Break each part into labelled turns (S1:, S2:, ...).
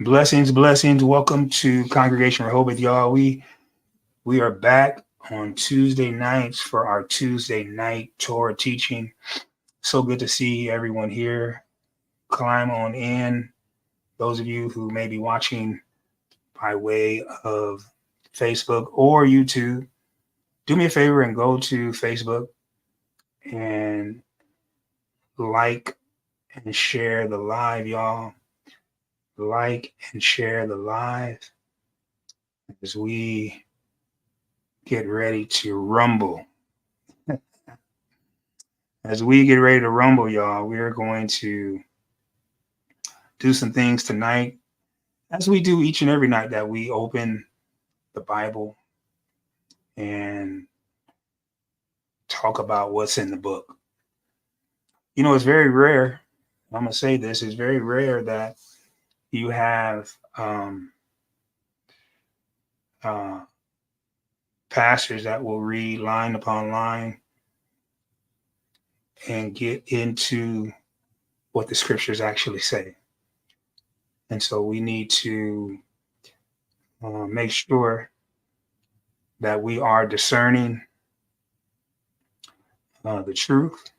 S1: Blessings, blessings. Welcome to Congregation Rehoboth, y'all. We are back on Tuesday nights for our Tuesday night Torah teaching. So good to see everyone here. Climb on in. Those of you who may be watching by way of Facebook or YouTube, do me a favor and go to Facebook and like and share the live, y'all. Like and share the live as we get ready to rumble. As we get ready to rumble, y'all, we're going to do some things tonight, as we do each and every night that we open the Bible and talk about what's in the book. You know, it's very rare. I'm going to say this, it's very rare that you have pastors that will read line upon line and get into what the scriptures actually say. And so we need to make sure that we are discerning the truth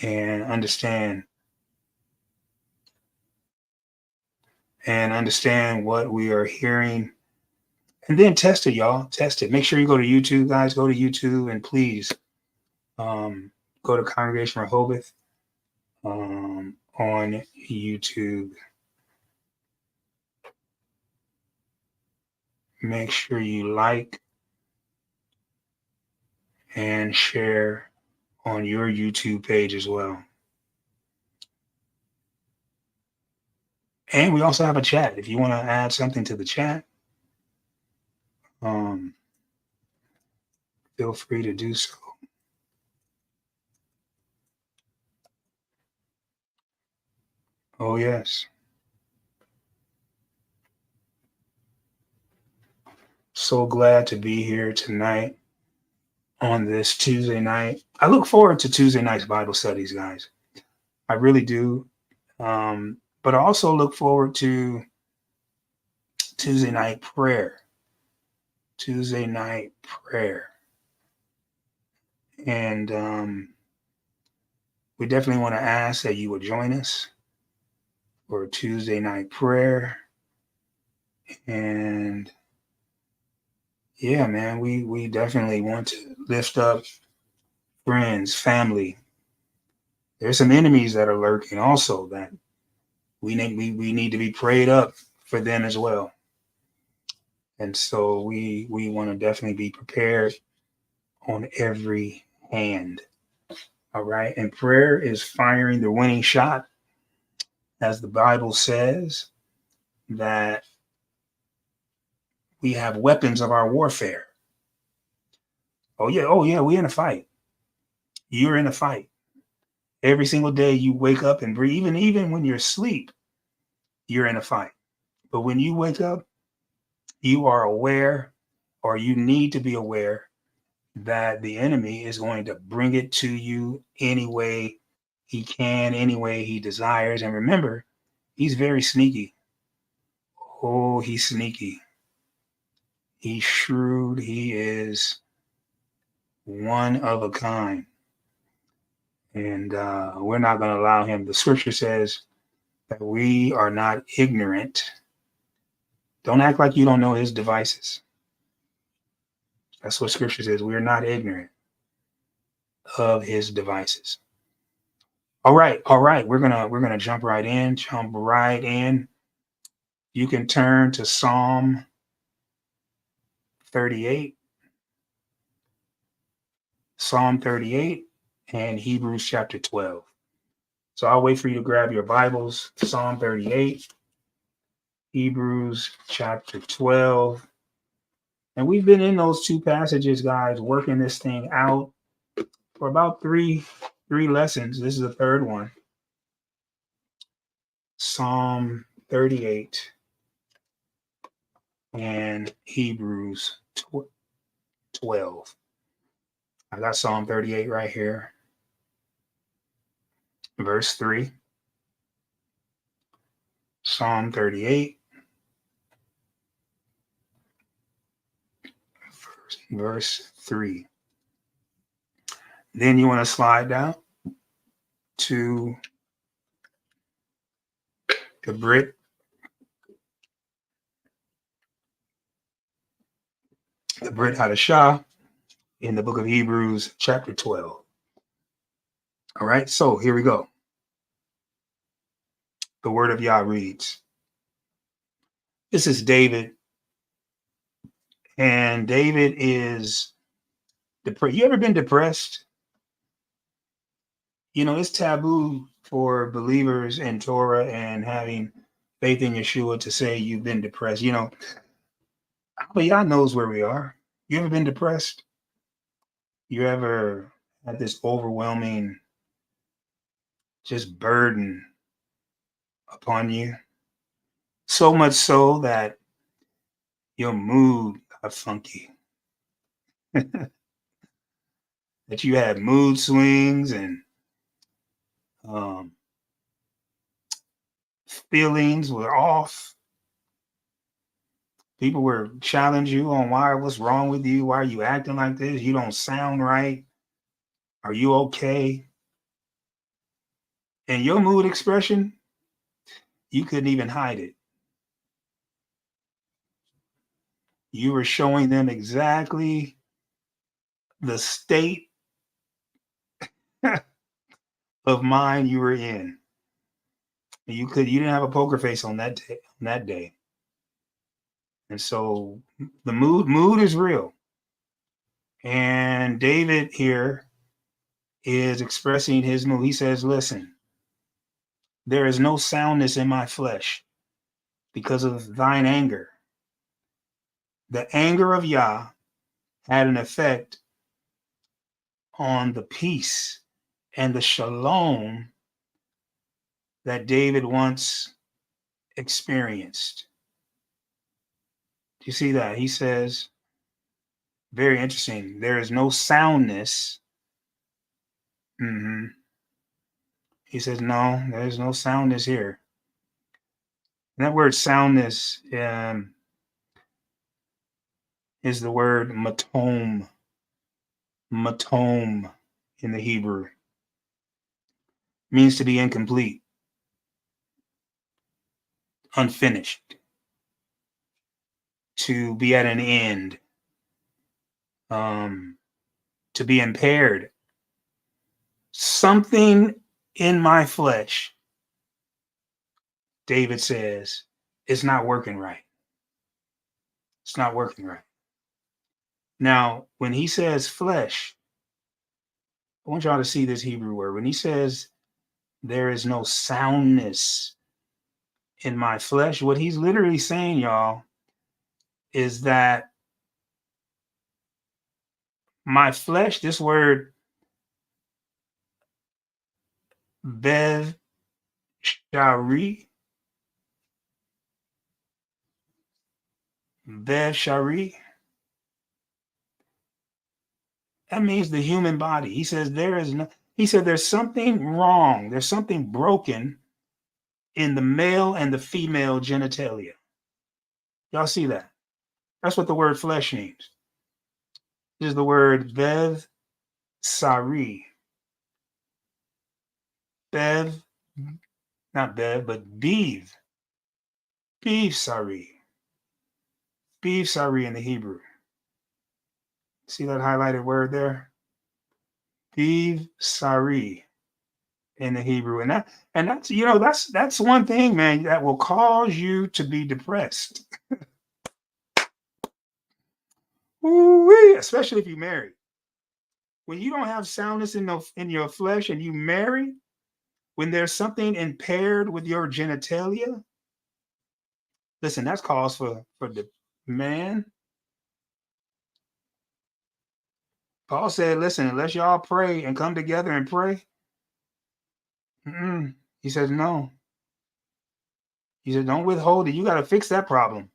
S1: and understand what we are hearing, and then test it, y'all. Test it. Make sure you go to YouTube, guys. Go to YouTube, and please go to Congregation Rehoboth on YouTube. Make sure you like and share on your YouTube page as well. And we also have a chat. If you want to add something to the chat, feel free to do so. Oh, yes. So glad to be here tonight on this Tuesday night. I look forward to Tuesday night's Bible studies, guys. I really do. But I also look forward to Tuesday night prayer. Tuesday night prayer. And we definitely want to ask that you would join us for Tuesday night prayer. And yeah, man, we definitely want to lift up friends, family. There's some enemies that are lurking also that we need to be prayed up for them as well. And so we want to definitely be prepared on every hand. All right. And prayer is firing the winning shot, as the Bible says, that we have weapons of our warfare. Oh yeah, we're in a fight. You're in a fight. Every single day you wake up and breathe, even when you're asleep, you're in a fight. But when you wake up, you are aware, or you need to be aware, that the enemy is going to bring it to you any way he can, any way he desires. And remember, he's very sneaky. Oh, he's sneaky. He's shrewd. He is one of a kind. And we're not going to allow him. The scripture says that we are not ignorant. Don't act like you don't know his devices. That's what scripture says. We are not ignorant of his devices. All right. We're gonna jump right in. You can turn to Psalm 38. Psalm 38 and Hebrews chapter 12. So I'll wait for you to grab your Bibles. Psalm 38, Hebrews chapter 12. And we've been in those two passages, guys, working this thing out for about three lessons. This is the third one. Psalm 38 and Hebrews 12. I got Psalm 38 right here. Verse 3. Psalm 38, verse 3. Then you want to slide down to the Brit Hadashah in the book of Hebrews, chapter 12. All right, so here we go. The word of Yah reads, this is David, and David is depressed. You ever been depressed? You know, it's taboo for believers in Torah and having faith in Yeshua to say you've been depressed. You know, but Yah knows where we are. You ever been depressed? You ever had this overwhelming just burden upon you? So much so that your mood got funky. That you had mood swings and feelings were off. People were challenging you on what's wrong with you? Why are you acting like this? You don't sound right. Are you okay? And your mood expression, you couldn't even hide it. You were showing them exactly the state of mind you were in. You didn't have a poker face on that day. And so the mood is real. And David here is expressing his mood. He says, listen, there is no soundness in my flesh because of thine anger. The anger of Yah had an effect on the peace and the shalom that David once experienced. Do you see that? He says, very interesting, there is no soundness. He says, no, there's no soundness here. And that word soundness is the word matom. Matom in the Hebrew. Means to be incomplete, unfinished, to be at an end, to be impaired. Something in my flesh, David says, is not working right. It's not working right. Now, when he says flesh, I want y'all to see this Hebrew word. When he says there is no soundness in my flesh, what he's literally saying, y'all, is that my flesh, this word bev shari, that means the human body. He says there's something wrong. There's something broken in the male and the female genitalia. Y'all see that? That's what the word flesh means. This is the word bev sari. Bev, not bev, but beev. Beev sari. Beev sari in the Hebrew. See that highlighted word there? Beev sari in the Hebrew. And that's one thing, man, that will cause you to be depressed. Ooh-wee, especially if you marry. When you don't have soundness in your flesh and you marry, when there's something impaired with your genitalia, listen, that's cause for the man. Paul said, listen, unless y'all pray and come together and pray, he says, no. He said, don't withhold it. You got to fix that problem.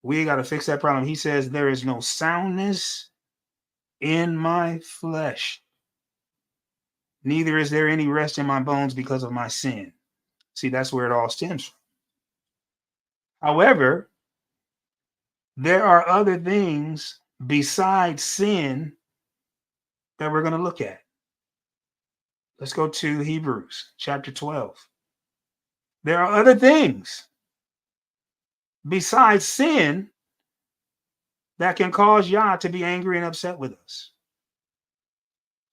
S1: We got to fix that problem. He says, there is no soundness in my flesh. Neither is there any rest in my bones because of my sin. See, that's where it all stems from. However, there are other things besides sin that we're going to look at. Let's go to Hebrews chapter 12. There are other things besides sin that can cause Yah to be angry and upset with us.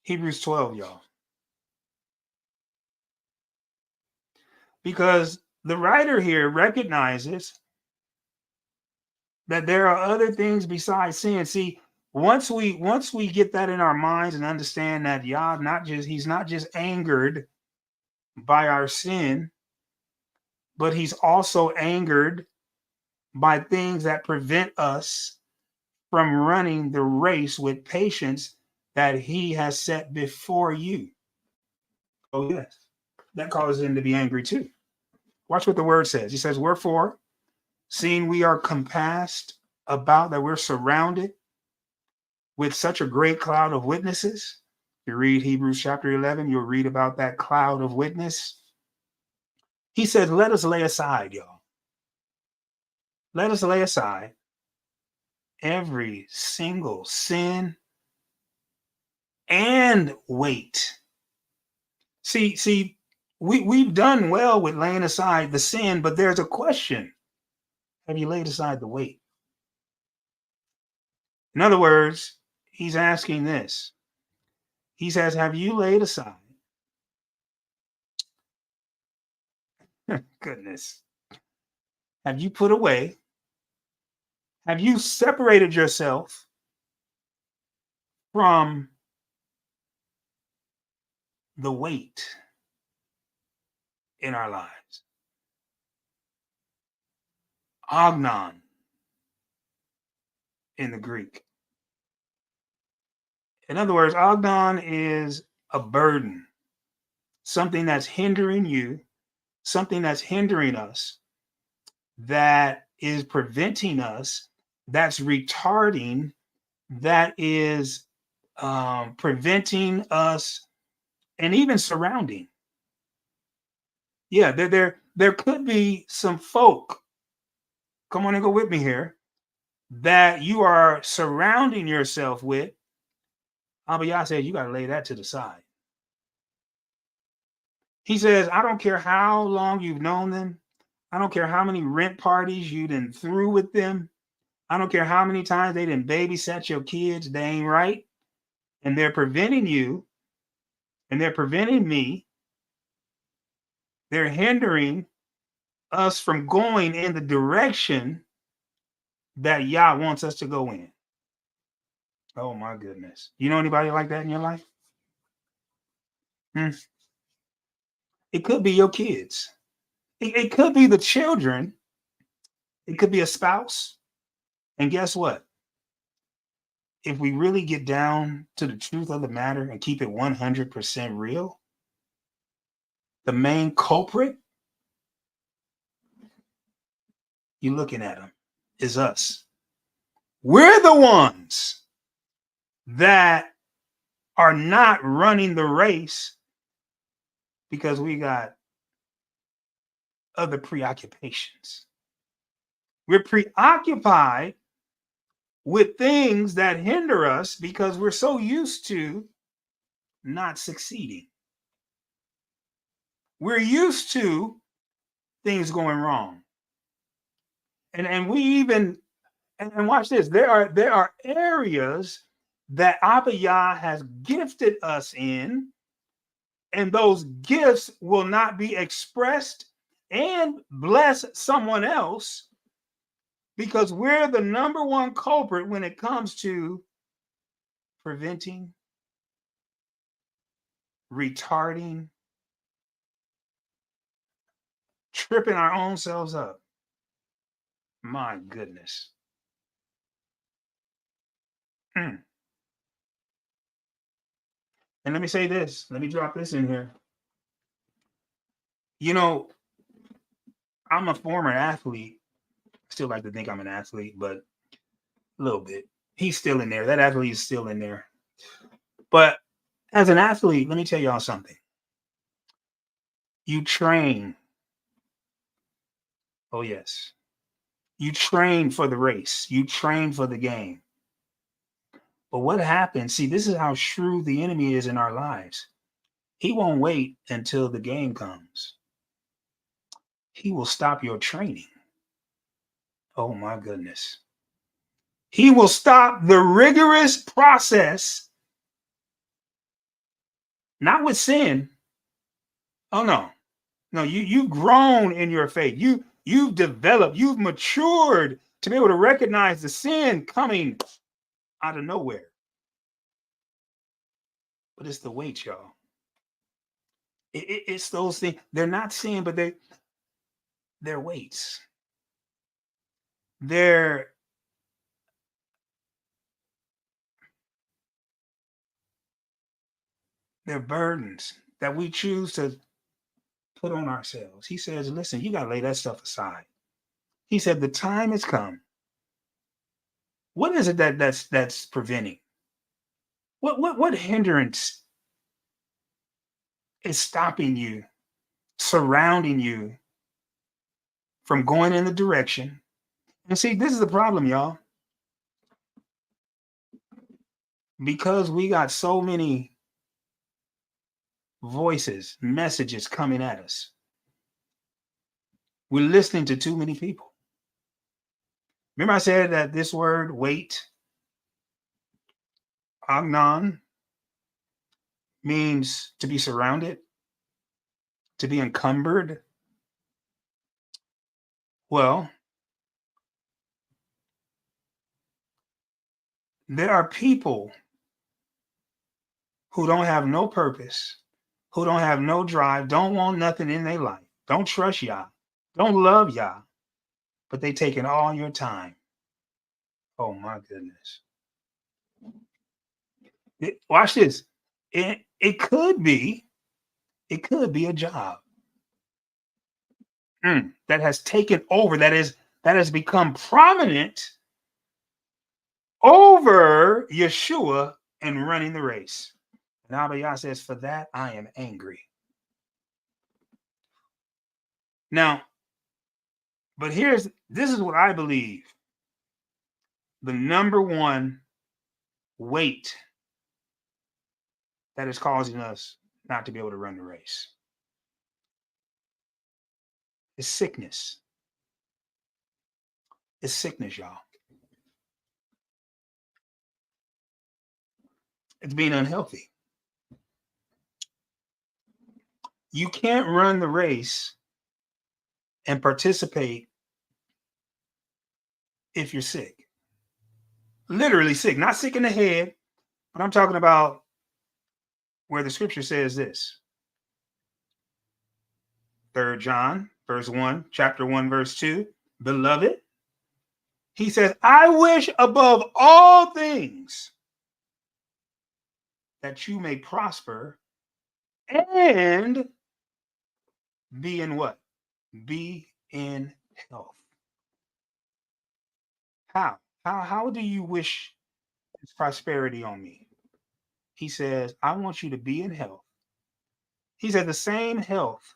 S1: Hebrews 12, y'all. Because the writer here recognizes that there are other things besides sin. See, once we get that in our minds and understand that Yah he's not just angered by our sin, but he's also angered by things that prevent us from running the race with patience that he has set before you. Oh, yes. That causes him to be angry too. Watch what the word says. He says, wherefore, seeing we are compassed about, that we're surrounded with such a great cloud of witnesses. If you read Hebrews chapter 11, you'll read about that cloud of witness. He says, let us lay aside, y'all. Let us lay aside every single sin and weight. See, we've done well with laying aside the sin, but there's a question. Have you laid aside the weight? In other words, he's asking this. He says, have you laid aside? Goodness. Have you put away? Have you separated yourself from the weight in our lives? Agnon in the Greek. In other words, agnon is a burden, something that's hindering you, something that's hindering us, that is preventing us, that's retarding, that is preventing us, and even surrounding. Yeah, there could be some folk, come on and go with me here, that you are surrounding yourself with. Abba Yah says you got to lay that to the side. He says, I don't care how long you've known them. I don't care how many rent parties you done threw with them. I don't care how many times they done babysat your kids. They ain't right. And they're preventing you, and they're preventing me. They're hindering us from going in the direction that Yah wants us to go in. Oh my goodness. You know anybody like that in your life? It could be your kids. It could be the children. It could be a spouse. And guess what? If we really get down to the truth of the matter and keep it 100% real, the main culprit, you looking at them, is us. We're the ones that are not running the race because we got other preoccupations. We're preoccupied with things that hinder us because we're so used to not succeeding. We're used to things going wrong. And we even, and watch this, there are areas that Abba Yah has gifted us in, and those gifts will not be expressed and bless someone else because we're the number one culprit when it comes to preventing, retarding, tripping our own selves up. My goodness. And let me say this, let me drop this in here. You know, I'm a former athlete. Still like to think I'm an athlete, but a little bit. He's still in there. That athlete is still in there. But as an athlete, let me tell y'all something. You train. Oh, yes. You train for the race. You train for the game. But what happens? See, this is how shrewd the enemy is in our lives. He won't wait until the game comes. He will stop your training. Oh my goodness. He will stop the rigorous process, not with sin. Oh no. No, you've grown in your faith. You've developed, you've matured to be able to recognize the sin coming out of nowhere. But it's the weight, y'all. It's those things. They're not sin, but they're weights. They're burdens that we choose to put on ourselves. He says, listen, you got to lay that stuff aside. He said, the time has come. What is it that's preventing? What hindrance is stopping you, surrounding you from going in the direction? And see, this is the problem, y'all. Because we got so many voices, messages coming at us, we're listening to too many people. Remember I said that this word, weight, agnon, means to be surrounded, to be encumbered. Well, there are people who don't have no purpose, who don't have no drive, don't want nothing in their life, don't trust Yah, don't love Yah, but they taking all your time. Oh my goodness. Watch this. It could be a job that has taken over, that has become prominent over Yeshua and running the race. And Abba Yah says, for that I am angry. Now, but this is what I believe the number one weight that is causing us not to be able to run the race is sickness. It's sickness, y'all. It's being unhealthy. You can't run the race and participate if you're sick. Literally sick, not sick in the head, but I'm talking about where the scripture says this. 3 John, verse 1, chapter 1, verse 2. Beloved, he says, I wish above all things that you may prosper and be in what? Be in health. How? How do you wish this prosperity on me? He says, I want you to be in health. He said the same health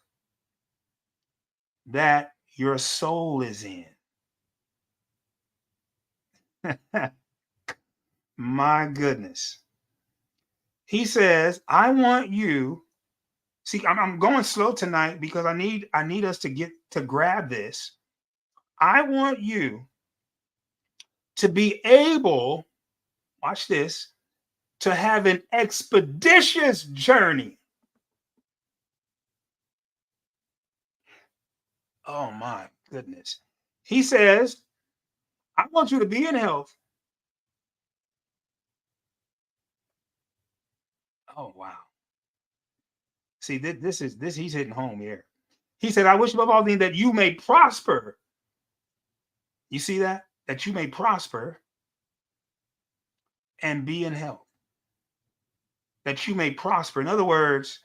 S1: that your soul is in. My goodness. He says, I want you. See, I'm going slow tonight because I need us to grab this. I want you to be able, watch this, to have an expeditious journey. Oh my goodness. He says, I want you to be in health. Oh wow. See, this he's hitting home here. He said, I wish above all things that you may prosper. You see that? That you may prosper and be in health. That you may prosper. In other words,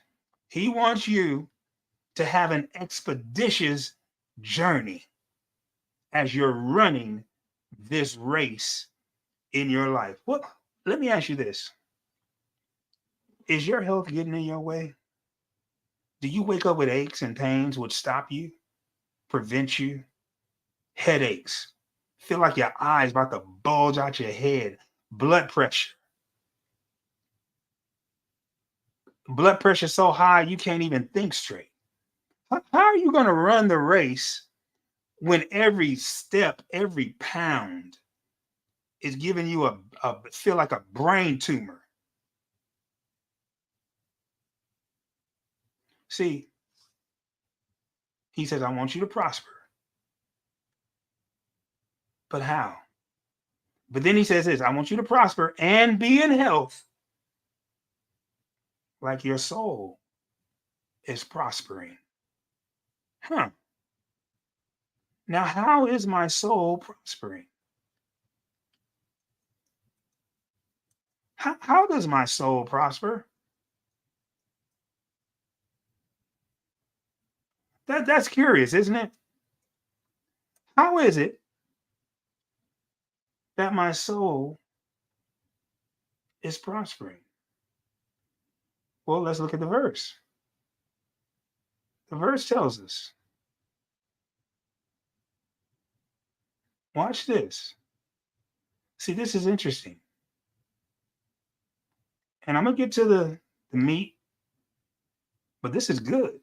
S1: he wants you to have an expeditious journey as you're running this race in your life. Well, let me ask you this. Is your health getting in your way? Do you wake up with aches and pains which stop you, prevent you? Headaches, Feel like your eyes about to bulge out your head. Blood pressure. Blood pressure so high you can't even think straight. How are you going to run the race when every step, every pound is giving you a feel like a brain tumor? See, he says, I want you to prosper. But how? But then he says this, I want you to prosper and be in health like your soul is prospering. Huh. Now, how is my soul prospering? How does my soul prosper? That's curious, isn't it? How is it that my soul is prospering? Well, let's look at the verse. The verse tells us. Watch this. See, this is interesting. And I'm going to get to the meat, but this is good.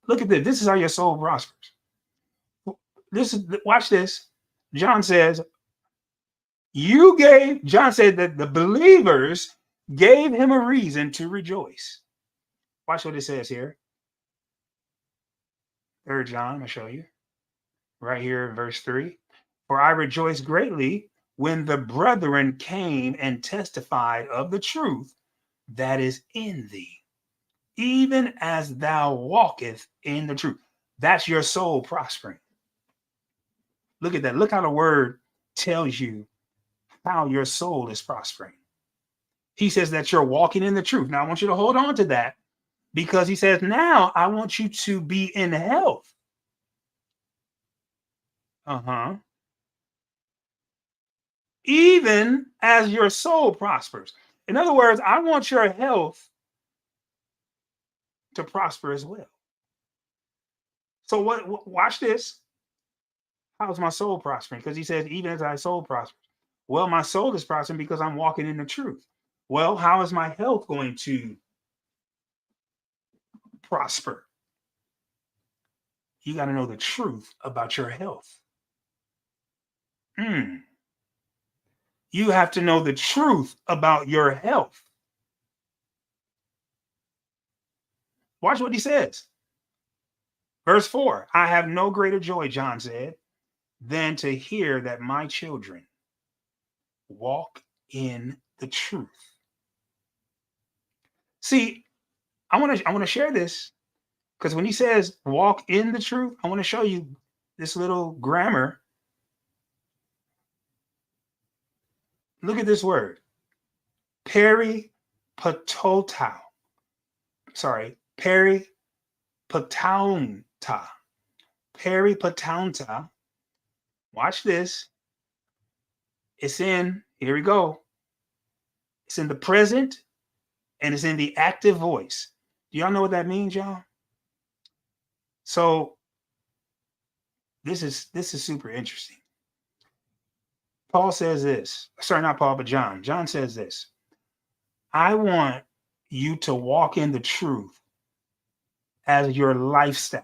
S1: Look at this. This is how your soul prospers. Watch this. John says, John said that the believers gave him a reason to rejoice. Watch what it says here. 3 John, I'm going to show you. Right here in verse 3. For I rejoice greatly when the brethren came and testified of the truth that is in thee, even as thou walkest in the truth. That's your soul prospering. Look at that. Look how the word tells you how your soul is prospering. He says that you're walking in the truth. Now, I want you to hold on to that because he says, now I want you to be in health. Even as your soul prospers. In other words, I want your health to prosper as well. So watch this. How's my soul prospering? Because he says, even as thy soul prospers. Well, my soul is prospering because I'm walking in the truth. Well, how is my health going to prosper? You got to know the truth about your health. You have to know the truth about your health. Watch what he says. Verse 4, I have no greater joy, John said, than to hear that my children walk in the truth. See, I want to share this because when he says walk in the truth, I want to show you this little grammar. Look at this word. Peripatouta. Peripatouta. Watch this. It's in, here we go. It's in the present and it's in the active voice. Do y'all know what that means, y'all? So this is super interesting. Paul says this. Sorry, not Paul, but John. John says this. I want you to walk in the truth as your lifestyle.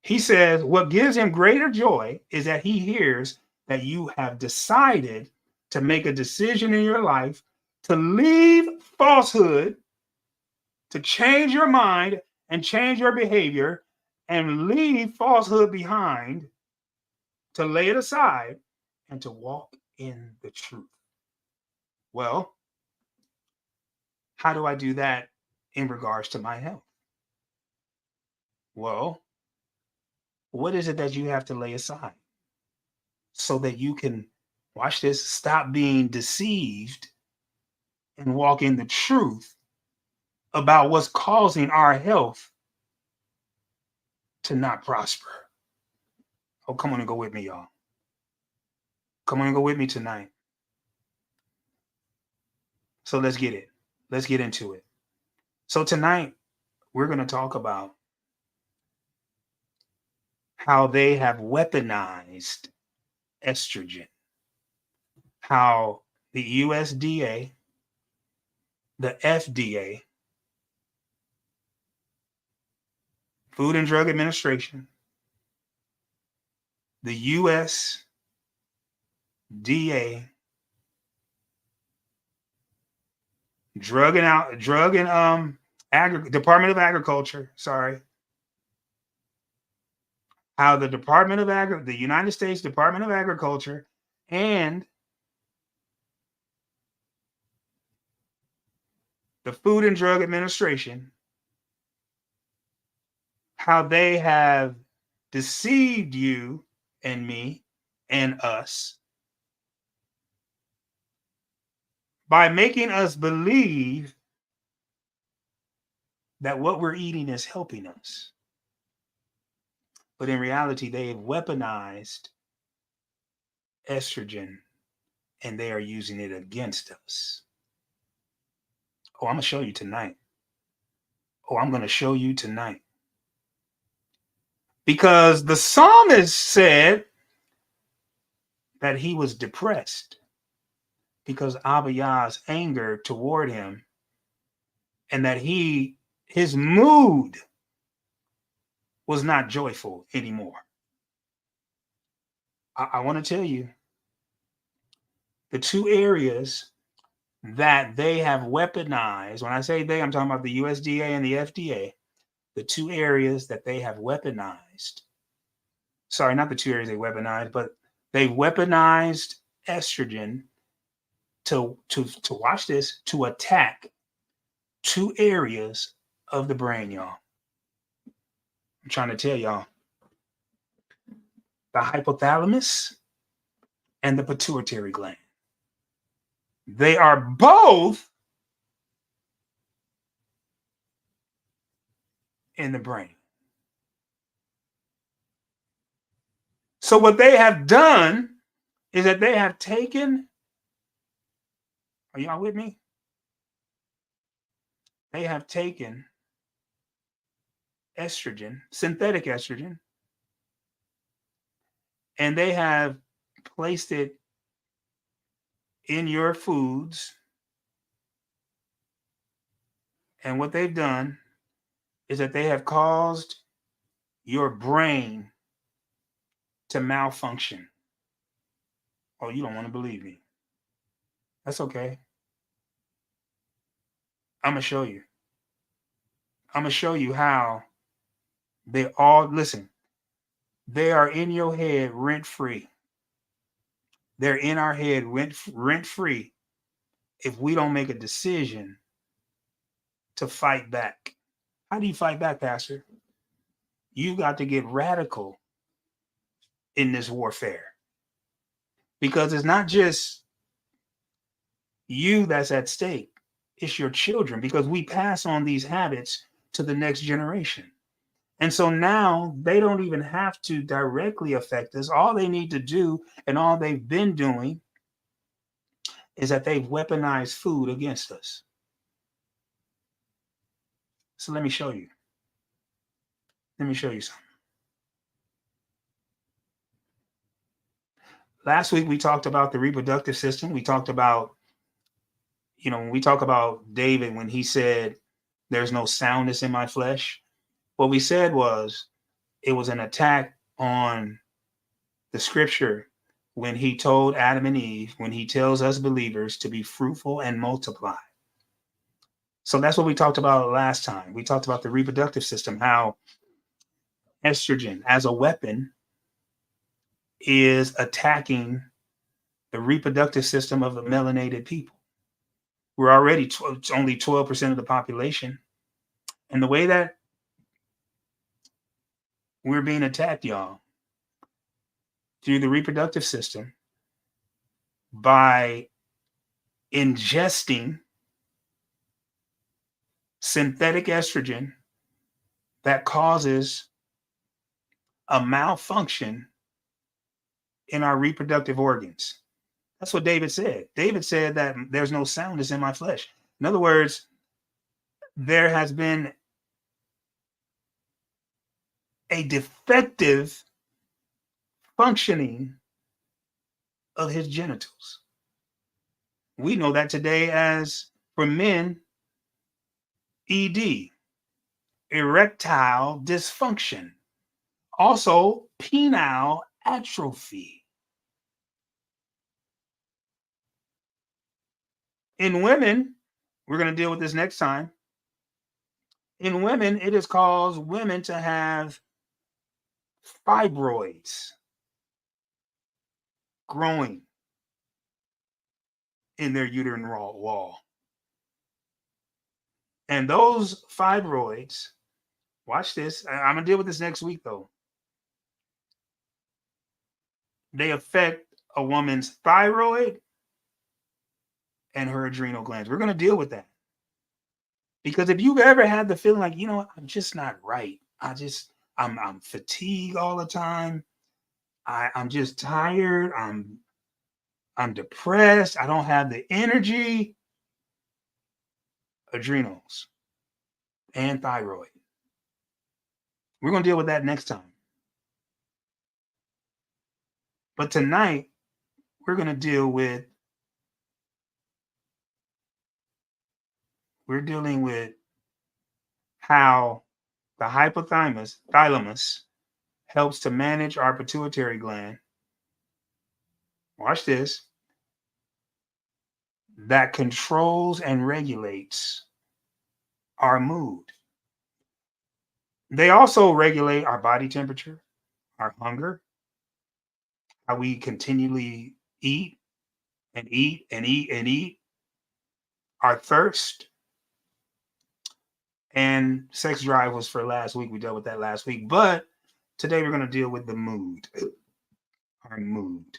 S1: He says what gives him greater joy is that he hears that you have decided to make a decision in your life to leave falsehood, to change your mind and change your behavior and leave falsehood behind, to lay it aside and to walk in the truth. Well, how do I do that in regards to my health? Well, what is it that you have to lay aside so that you can, watch this, stop being deceived and walk in the truth about what's causing our health to not prosper? Oh, come on and go with me, y'all. Come on and go with me tonight. So let's get it. Let's get into it. So tonight, we're going to talk about how they have weaponized estrogen, how the USDA, the FDA, Food and Drug Administration, the USDA, Department of Agriculture, sorry, how the the United States Department of Agriculture and the Food and Drug Administration, how they have deceived you and me and us by making us believe that what we're eating is helping us. But in reality, they have weaponized estrogen and they are using it against us. Oh, I'm going to show you tonight. Oh, I'm going to show you tonight. Because the psalmist said that he was depressed because Abiyah's anger toward him, and that his mood was not joyful anymore. I want to tell you the two areas that they have weaponized. When I say they, I'm talking about the USDA and the FDA. The two areas that they have weaponized. Sorry, not the two areas they weaponized, but they weaponized estrogen to watch this, to attack two areas of the brain, y'all. I'm trying to tell y'all. The hypothalamus and the pituitary gland. They are both in the brain. So what they have done is that they have taken, are y'all with me? They have taken estrogen, synthetic estrogen, and they have placed it in your foods. And what they've done is that they have caused your brain to malfunction. Oh, you don't want to believe me. That's okay. I'm going to show you. I'm going to show you how they all, listen, they are in your head rent free. They're in our head rent free if we don't make a decision to fight back. How do you fight back, Pastor? You got to get radical in this warfare, because it's not just you that's at stake. It's your children, because we pass on these habits to the next generation. And so now they don't even have to directly affect us. All they need to do, and all they've been doing, is that they've weaponized food against us. So let me show you. Let me show you something. Last week, we talked about the reproductive system. We talked about, when we talk about David, when he said, there's no soundness in my flesh, what we said was it was an attack on the scripture when he told Adam and Eve, when he tells us believers to be fruitful and multiply. So that's what we talked about last time. We talked about the reproductive system, how estrogen as a weapon is attacking the reproductive system of the melanated people. We're already only 12% of the population. And the way that we're being attacked, y'all, through the reproductive system by ingesting synthetic estrogen that causes a malfunction in our reproductive organs. That's what David said. David said that there's no soundness in my flesh. In other words, there has been a defective functioning of his genitals. We know that today as, for men, ED, erectile dysfunction, also penile atrophy. In women, we're going to deal with this next time. In women, it has caused women to have fibroids growing in their uterine wall. And those fibroids, watch this, I'm going to deal with this next week though. They affect a woman's thyroid and her adrenal glands. We're going to deal with that. Because if you've ever had the feeling like, you know what, I'm just not right. I'm fatigued all the time. I'm just tired. I'm depressed. I don't have the energy. Adrenals and thyroid. We're going to deal with that next time. But tonight, we're dealing with how the hypothalamus helps to manage our pituitary gland. Watch this. That controls and regulates our mood. They also regulate our body temperature, our hunger, how we continually eat and eat and eat and eat, our thirst, and sex drive was for last week. We dealt with that last week. But today we're going to deal with the mood, our mood.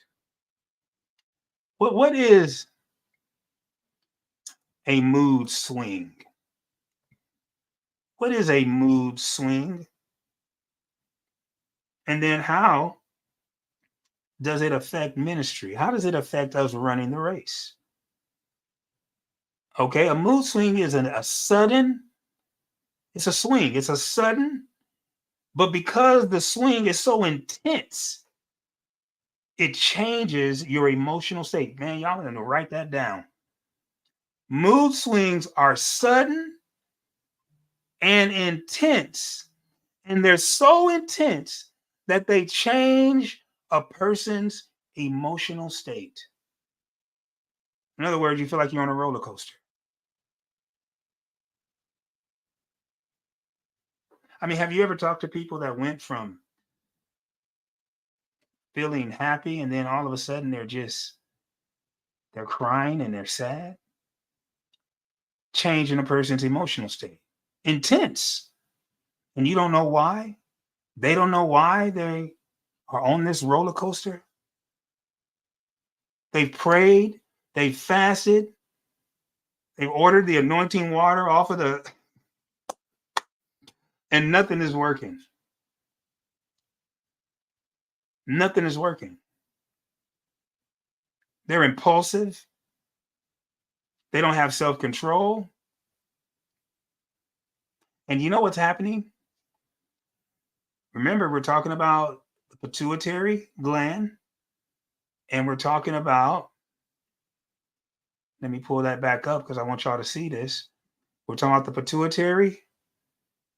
S1: What is a mood swing? What is a mood swing? And then how does it affect ministry? How does it affect us running the race? Okay, a mood swing is a sudden, it's a swing. It's a sudden, but because the swing is so intense, it changes your emotional state. Man, y'all going to write that down. Mood swings are sudden and intense, and they're so intense that they change a person's emotional state. In other words, you feel like you're on a roller coaster. I mean, have you ever talked to people that went from feeling happy and then all of a sudden they're crying and they're sad? Changing a person's emotional state. Intense. And you don't know why. They don't know why they are on this roller coaster. They've prayed, they've fasted, they've ordered the anointing water off of and nothing is working. Nothing is working. They're impulsive. They don't have self-control. And you know what's happening? Remember, we're talking about the pituitary gland, and we're talking about, let me pull that back up because I want y'all to see this. We're talking about the pituitary,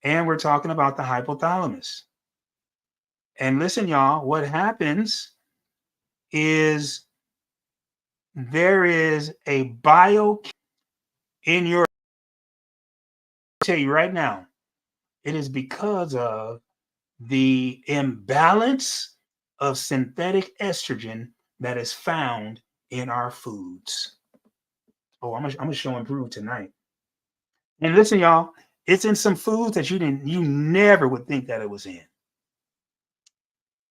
S1: and we're talking about the hypothalamus. And listen, y'all, what happens is there is a in your, I'll tell you right now, it is because of the imbalance of synthetic estrogen that is found in our foods. Oh, I'm gonna show and prove tonight. And listen, y'all, it's in some foods that you never would think that it was in.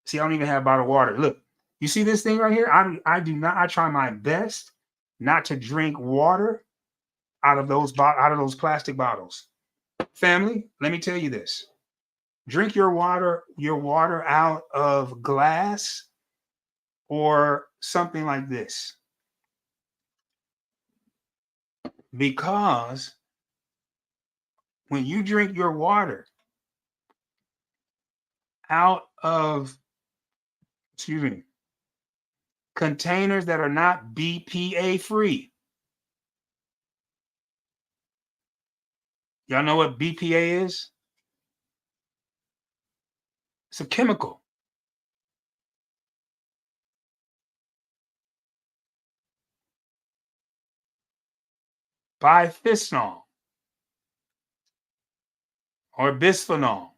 S1: See, I don't even have bottled water. Look, you see this thing right here? I try my best not to drink water out of those plastic bottles. Family, let me tell you this. Drink your water out of glass or something like this. Because when you drink your water out of excuse me, containers that are not BPA free. Y'all know what BPA is? It's a chemical. Biphenol or bisphenol.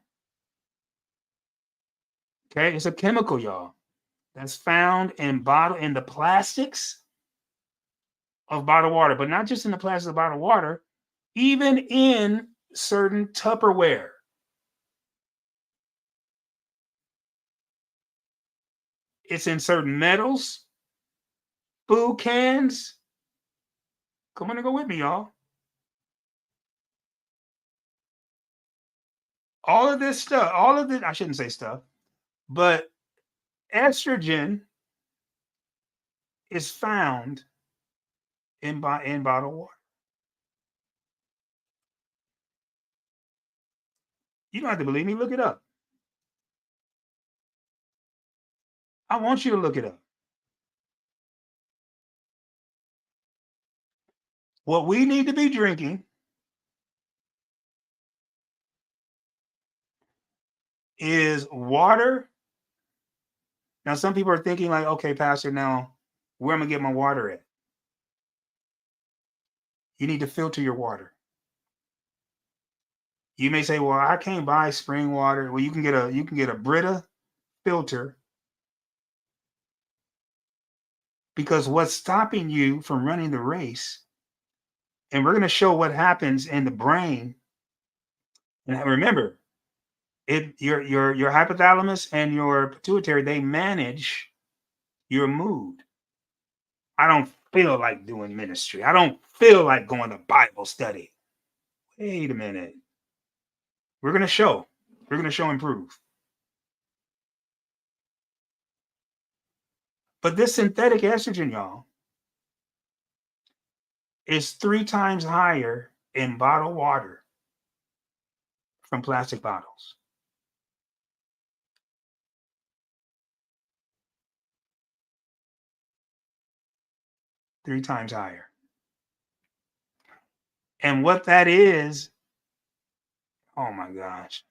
S1: Okay, it's a chemical, y'all, that's found in the plastics of bottled water, but not just in the plastics of bottled water, even in certain Tupperware. It's in certain metals, food cans. Come on and go with me, y'all. All of this stuff, all of it, I shouldn't say stuff, but estrogen is found in bottled water. You don't have to believe me. Look it up. I want you to look it up. What we need to be drinking is water. Now, some people are thinking like, okay, Pastor, now where am I going to get my water at? You need to filter your water. You may say, well, I can't buy spring water. Well, you can get a Brita filter, because what's stopping you from running the race, and we're going to show what happens in the brain. And remember, your hypothalamus and your pituitary, they manage your mood. I don't feel like doing ministry. I don't feel like going to Bible study. Wait a minute. We're going to show. We're going to show and prove. But this synthetic estrogen, y'all, is 3 times higher in bottled water from plastic bottles. Three times higher. And what that is, oh my gosh.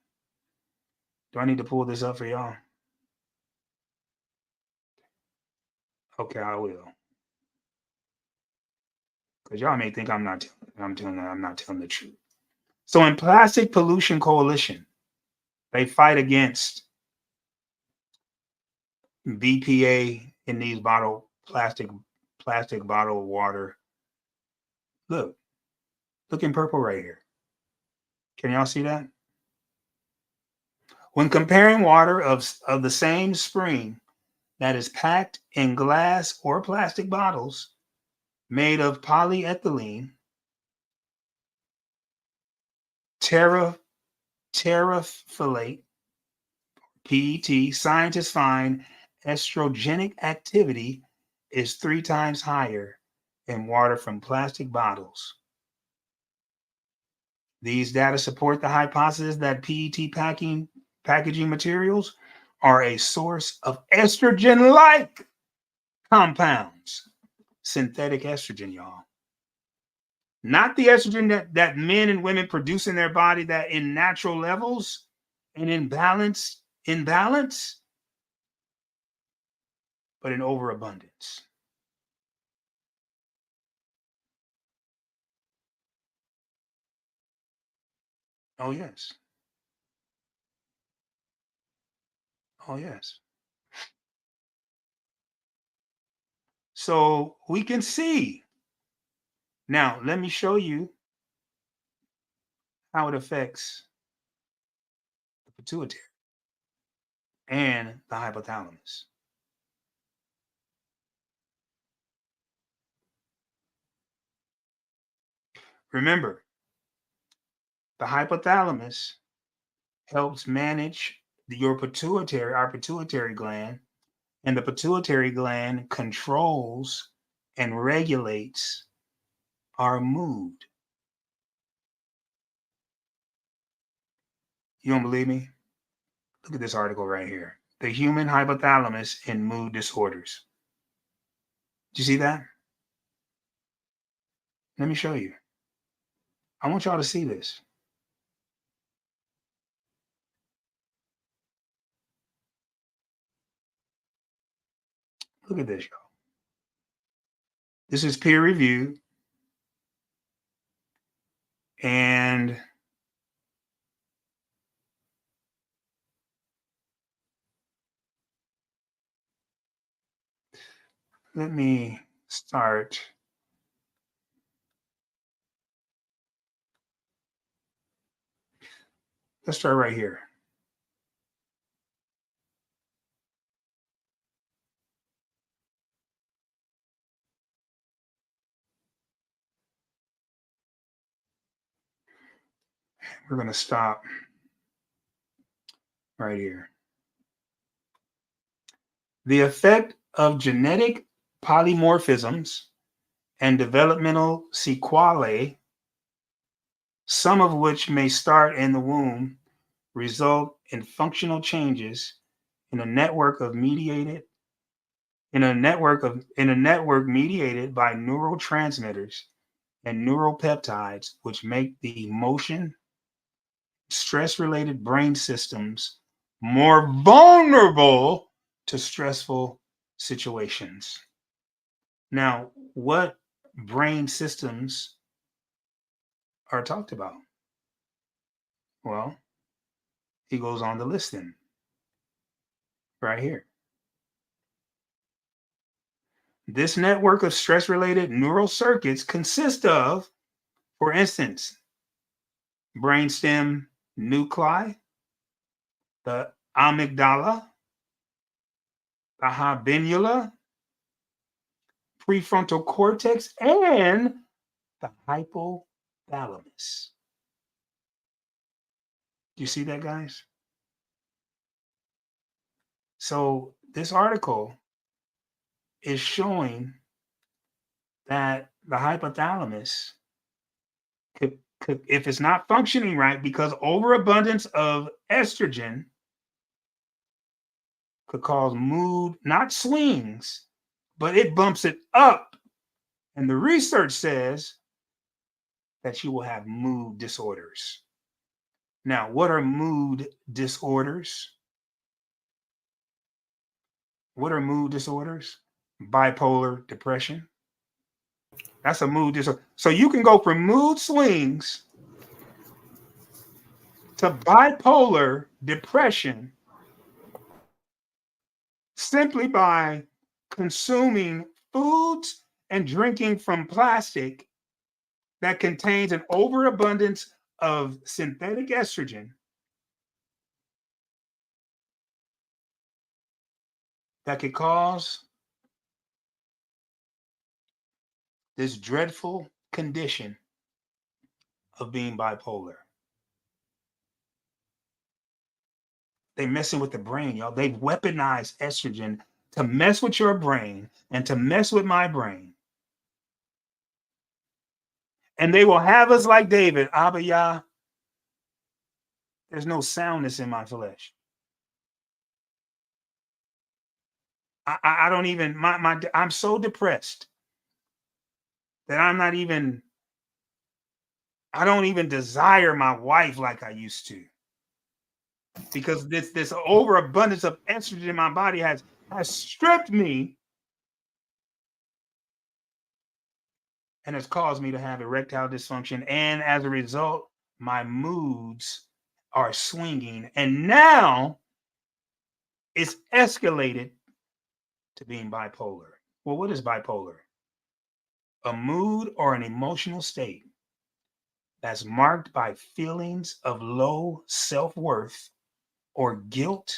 S1: Do I need to pull this up for y'all? Okay, I will. Because y'all may think I'm not telling the truth. So in Plastic Pollution Coalition, they fight against BPA in these plastic bottled water. Look in purple right here. Can y'all see that? When comparing water of the same spring that is packed in glass or plastic bottles made of polyethylene, terephthalate, PET, scientists find estrogenic activity is 3 times higher in water from plastic bottles. These data support the hypothesis that PET packaging materials are a source of estrogen-like compounds. Synthetic estrogen, y'all. Not the estrogen that men and women produce in their body, that in natural levels and in balance, but in overabundance. Oh, yes. Oh, yes. So we can see. Now, let me show you how it affects the pituitary and the hypothalamus. Remember, the hypothalamus helps manage our pituitary gland, and the pituitary gland controls and regulates our mood. You don't believe me? Look at this article right here. the human hypothalamus in mood disorders. Do you see that? Let me show you. I want y'all to see this. Look at this, y'all. This is peer reviewed. And let me start. Let's start right here. We're going to stop right here. The effect of genetic polymorphisms and developmental sequelae, some of which may start in the womb, result in functional changes in a network mediated by neurotransmitters and neuropeptides, which make the emotion, stress-related brain systems more vulnerable to stressful situations. Now, what brain systems are talked about? Well, he goes on to list them right here. This network of stress-related neural circuits consists of, for instance, brainstem nuclei, the amygdala, the habenula, prefrontal cortex, and the hypothalamus. Do you see that, guys? So this article is showing that the hypothalamus could, if it's not functioning right, because overabundance of estrogen could cause mood, not swings, but it bumps it up. And the research says that you will have mood disorders. Now, what are mood disorders? What are mood disorders? Bipolar depression. That's a mood disorder. So you can go from mood swings to bipolar depression simply by consuming foods and drinking from plastic that contains an overabundance of synthetic estrogen that could cause this dreadful condition of being bipolar. They're messing with the brain, y'all. They've weaponized estrogen to mess with your brain and to mess with my brain. And they will have us like David, Abba Yah, there's no soundness in my flesh. I don't even, I'm so depressed that I don't even desire my wife like I used to. Because this overabundance of estrogen in my body has stripped me and has caused me to have erectile dysfunction. And as a result, my moods are swinging. And now it's escalated to being bipolar. Well, what is bipolar? A mood or an emotional state that's marked by feelings of low self-worth or guilt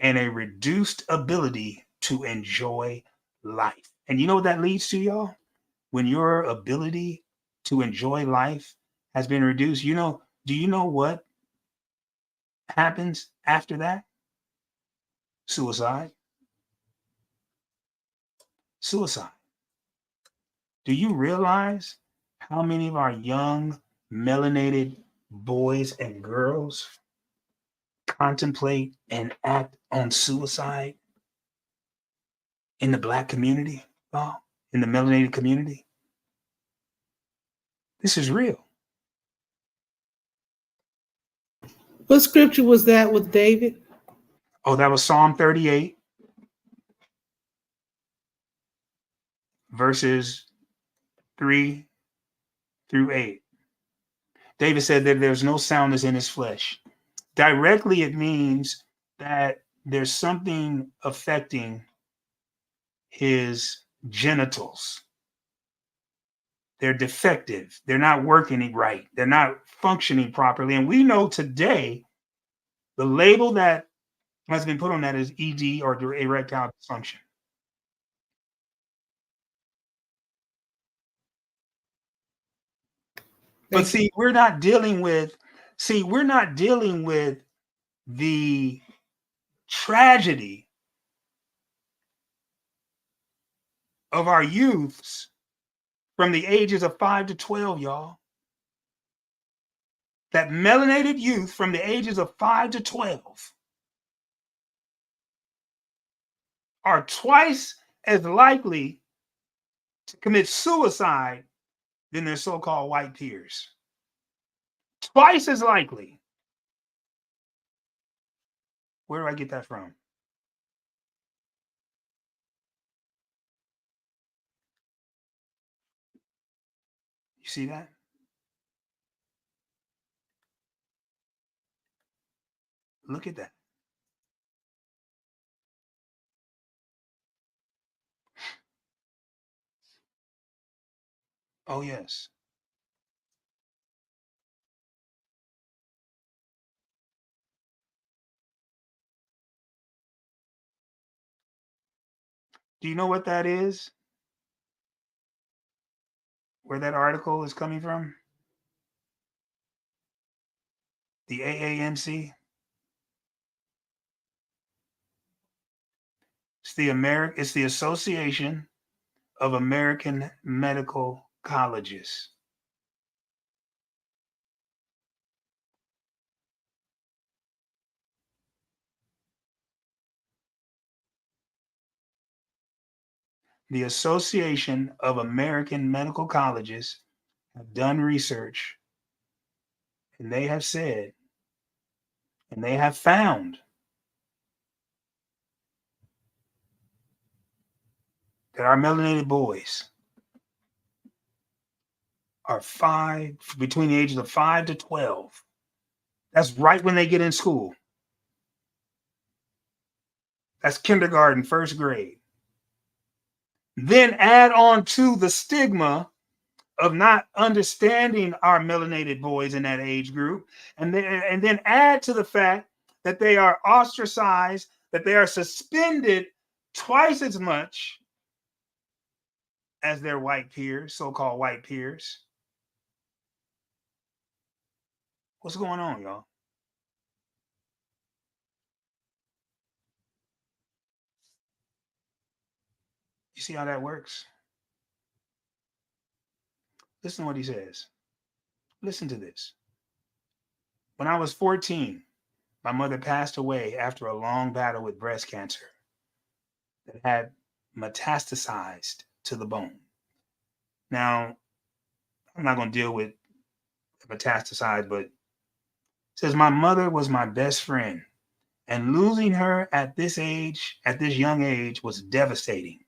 S1: and a reduced ability to enjoy life. And you know what that leads to, y'all? When your ability to enjoy life has been reduced, do you know what happens after that? Suicide. Suicide. Do you realize how many of our young melanated boys and girls contemplate and act on suicide in the Black community, in the melanated community. This is real.
S2: What scripture was that with David?
S1: Oh, that was Psalm 38, verses 3 through 8. David said that there's no soundness in his flesh. Directly, it means that there's something affecting his genitals. They're defective. They're not working right. They're not functioning properly. And we know today the label that has been put on that is ED, or erectile dysfunction. But see, we're not dealing with the tragedy of our youths from the ages of 5 to 12, y'all. That melanated youth from the ages of 5 to 12 are twice as likely to commit suicide than their so-called white peers. Twice as likely. Where do I get that from? You see that? Look at that. Oh, yes. Do you know what that is? Where that article is coming from? The AAMC? It's the Association of American Medical Colleges. The Association of American Medical Colleges have done research, and they have said, and they have found that our melanated boys are between the ages of 5 to 12. That's right when they get in school. That's kindergarten, first grade. Then add on to the stigma of not understanding our melanated boys in that age group, and then add to the fact that they are ostracized, that they are suspended twice as much as their white peers, so-called white peers. What's going on, y'all? You see how that works? Listen to what he says. Listen to this. When I was 14, my mother passed away after a long battle with breast cancer that had metastasized to the bone. Now, I'm not going to deal with metastasized, but it says my mother was my best friend, and losing her at this young age, was devastating.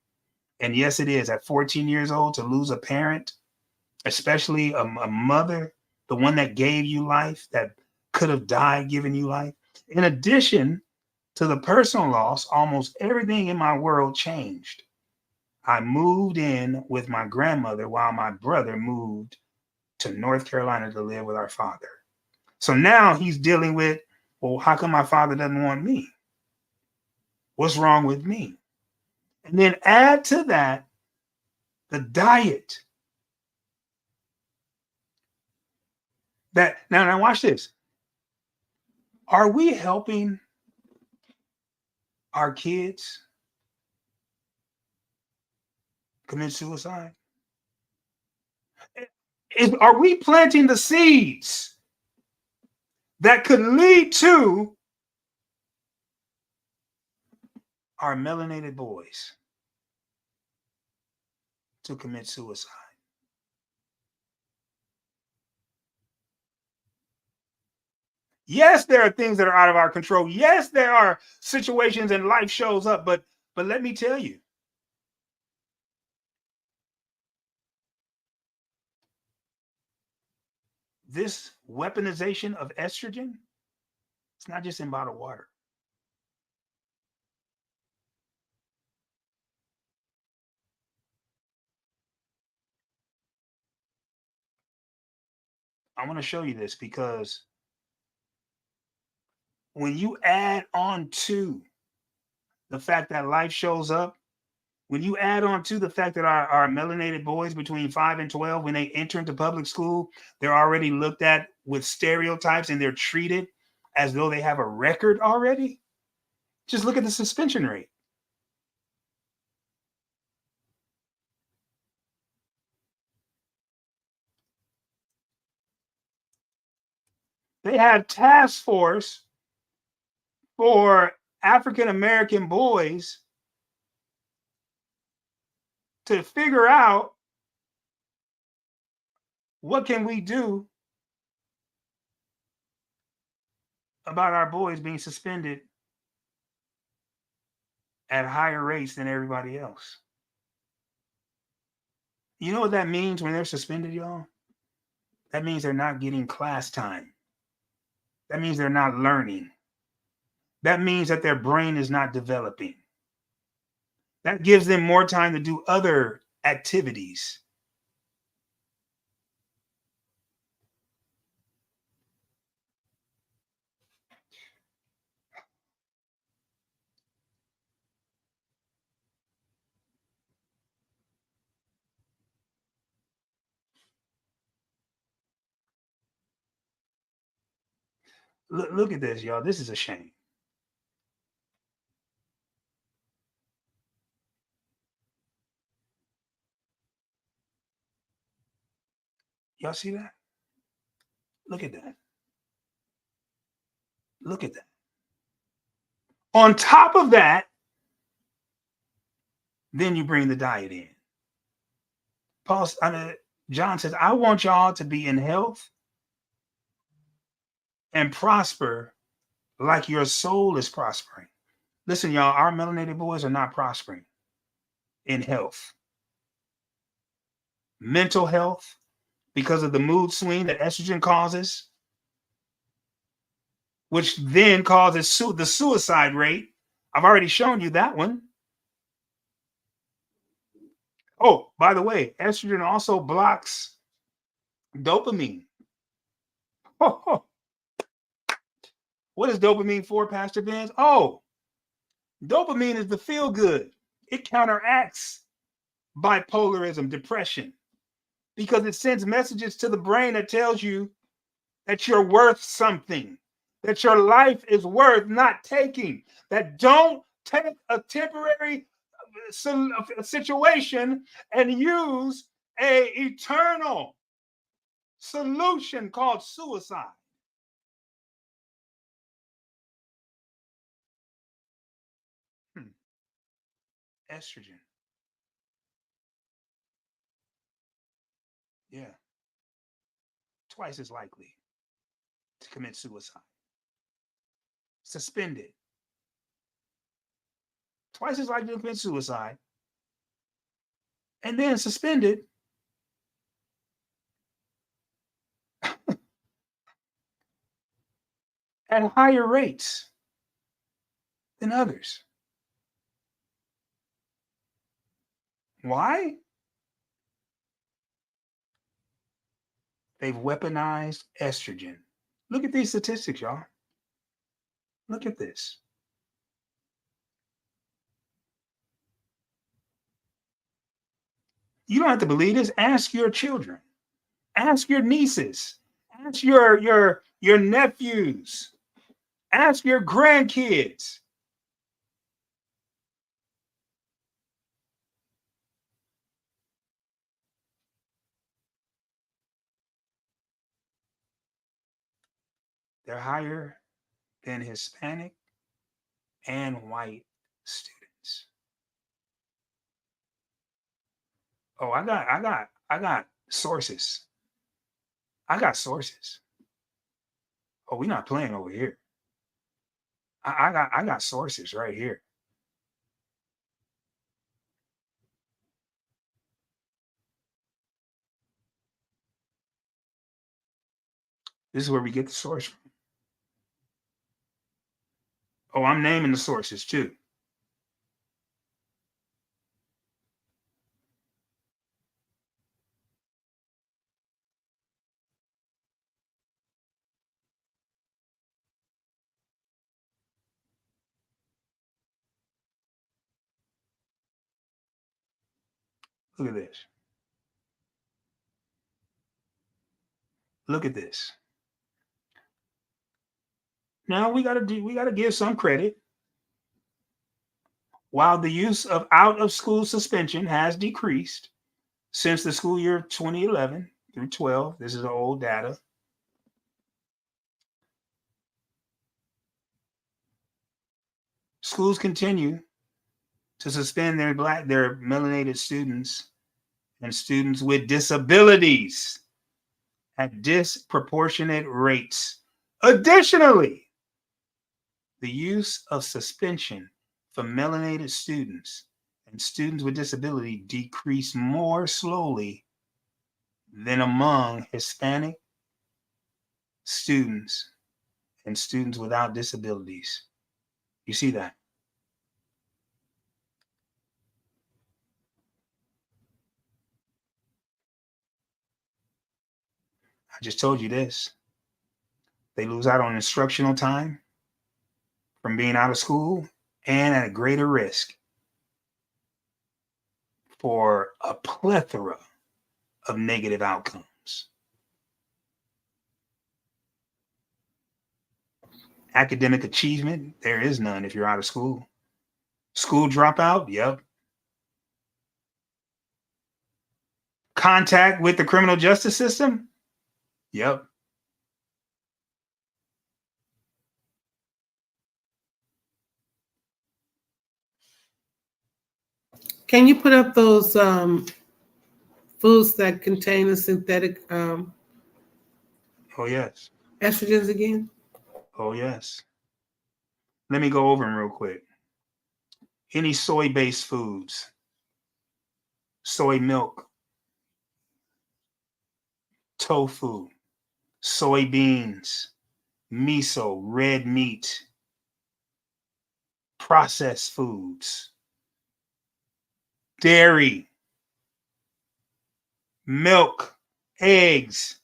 S1: And yes, it is. At 14 years old, to lose a parent, especially a mother, the one that gave you life, that could have died giving you life. In addition to the personal loss, almost everything in my world changed. I moved in with my grandmother while my brother moved to North Carolina to live with our father. So now he's dealing with, well, how come my father doesn't want me? What's wrong with me? And then add to that the diet. Now watch this. Are we helping our kids commit suicide? Are we planting the seeds that could lead to our melanated boys to commit suicide. Yes, there are things that are out of our control. Yes, there are situations and life shows up, but let me tell you, this weaponization of estrogen, it's not just in bottled water. I want to show you this because when you add on to the fact that life shows up, when you add on to the fact that our melanated boys between 5 and 12, when they enter into public school, they're already looked at with stereotypes and they're treated as though they have a record already. Just look at the suspension rate. They have task force for African American boys to figure out what can we do about our boys being suspended at higher rates than everybody else. You know what that means when they're suspended, y'all? That means they're not getting class time. That means they're not learning. That means that their brain is not developing. That gives them more time to do other activities. Look at this, y'all. This is a shame. Y'all see that? Look at that. Look at that. On top of that, then you bring the diet in. John says, I want y'all to be in health and prosper like your soul is prospering. Listen, y'all, our melanated boys are not prospering in health, mental health, because of the mood swing that estrogen causes, which then causes the suicide rate. I've already shown you that one. Oh, by the way, estrogen also blocks dopamine. What is dopamine for, Pastor Benz? Oh, dopamine is the feel good. It counteracts bipolarism, depression, because it sends messages to the brain that tells you that you're worth something, that your life is worth not taking, that don't take a temporary situation and use a eternal solution called suicide. Estrogen. Yeah. Twice as likely to commit suicide. Suspended. Twice as likely to commit suicide. And then suspended at higher rates than others. Why? They've weaponized estrogen. Look at these statistics, y'all. Look at this. You don't have to believe this. Ask your children. Ask your nieces. Ask your nephews. Ask your grandkids. They're higher than Hispanic and white students. evidence. Oh, I got sources. I got sources. Oh, we're not playing over here. I got sources right here. This is where we get the source from. Oh, I'm naming the sources too. Look at this. Look at this. Now we gotta give some credit. While the use of out of school suspension has decreased since the school year 2011 through 12, this is old data. Schools continue to suspend their melanated students and students with disabilities at disproportionate rates. Additionally, the use of suspension for melanated students and students with disability decreased more slowly than among Hispanic students and students without disabilities. You see that? I just told you this. They lose out on instructional time from being out of school and at a greater risk for a plethora of negative outcomes. Academic achievement, there is none if you're out of school. School dropout, yep. Contact with the criminal justice system, yep.
S2: Can you put up those foods that contain the synthetic
S1: Oh, yes.
S2: estrogens again?
S1: Oh, yes. Let me go over them real quick. Any soy-based foods, soy milk, tofu, soybeans, miso, red meat, processed foods, dairy, milk, eggs,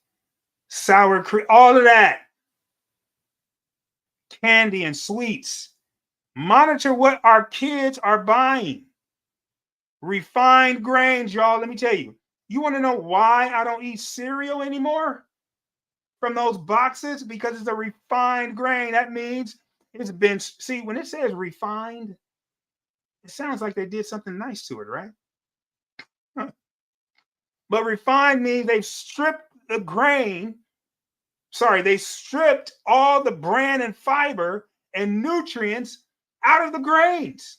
S1: sour cream, all of that, candy and sweets. Monitor what our kids are buying. Refined grains, y'all. Let me tell you. You want to know why I don't eat cereal anymore from those boxes? Because it's a refined grain. That means it's been, see, when it says refined, it sounds like they did something nice to it, right? Huh. But refined means they've stripped the grain. Sorry, they stripped all the bran and fiber and nutrients out of the grains.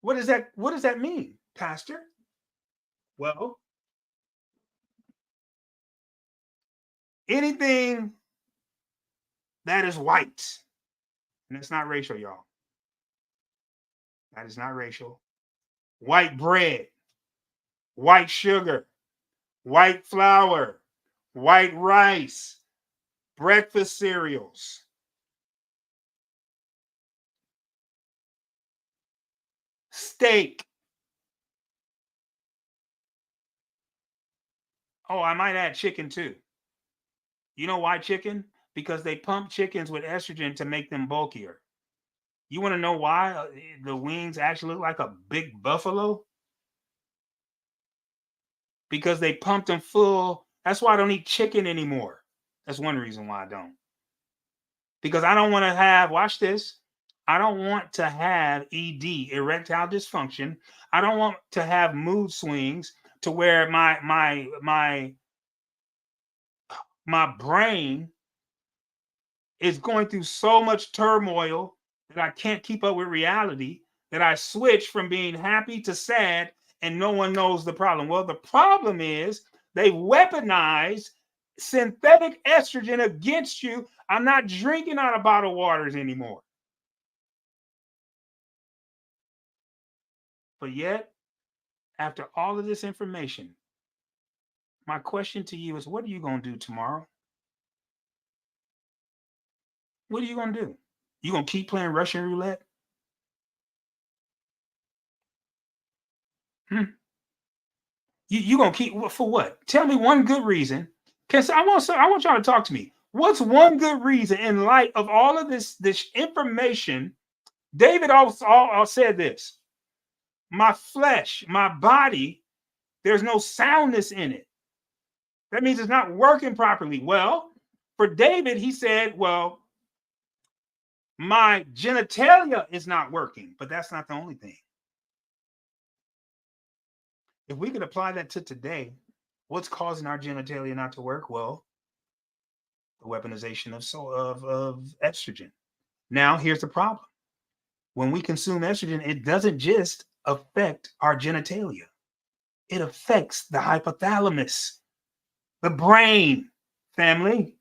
S1: What does that mean, Pastor? Well, anything that is white, and it's not racial, y'all. That is not racial. White bread, white sugar, white flour, white rice, breakfast cereals, steak. Oh, I might add chicken too. You know why chicken? Because they pump chickens with estrogen to make them bulkier. You want to know why the wings actually look like a big buffalo? Because they pumped them full. That's why I don't eat chicken anymore. That's one reason why I don't. Because I don't want to have, watch this, I don't want to have ED, erectile dysfunction. I don't want to have mood swings to where my brain is going through so much turmoil that I can't keep up with reality that I switched from being happy to sad and no one knows the problem. Well, the problem is they weaponize synthetic estrogen against you. I'm not drinking out of bottled waters anymore. But yet, after all of this information, my question to you is, what are you going to do tomorrow? What are you going to do? You going to keep playing Russian roulette? You going to keep, for what? Tell me one good reason. I want y'all to talk to me. What's one good reason in light of all of this information? David also said this: my flesh, my body, there's no soundness in it. That means it's not working properly. Well, for David, he said, well, my genitalia is not working, but that's not the only thing. If we could apply that to today, what's causing our genitalia not to work? Well, the weaponization of estrogen. Now, here's the problem. When we consume estrogen, it doesn't just affect our genitalia. It affects the hypothalamus, the brain, family.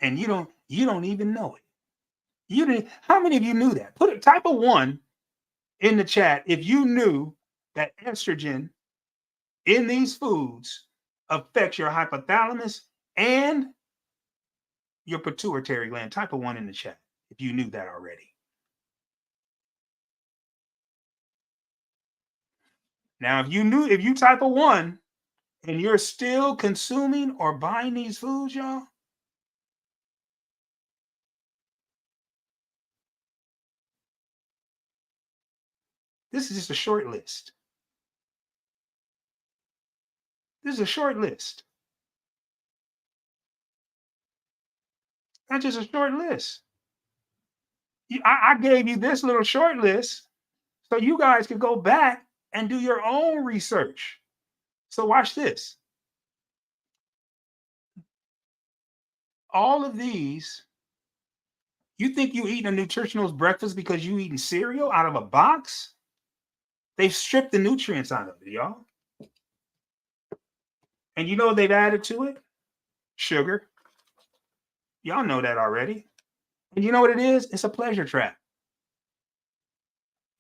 S1: And you don't even know it. How many of you knew that? Type a 1 in the chat if you knew that estrogen in these foods affects your hypothalamus and your pituitary gland. Type a 1 in the chat if you knew that already. Now, if you type a 1 and you're still consuming or buying these foods, y'all, this is just a short list. This is a short list. That's just a short list. I gave you this little short list so you guys could go back and do your own research. So watch this. All of these, you think you eating a nutritional breakfast because you eating cereal out of a box? They've stripped the nutrients out of it, y'all. And you know what they've added to it? Sugar. Y'all know that already. And you know what it is? It's a pleasure trap.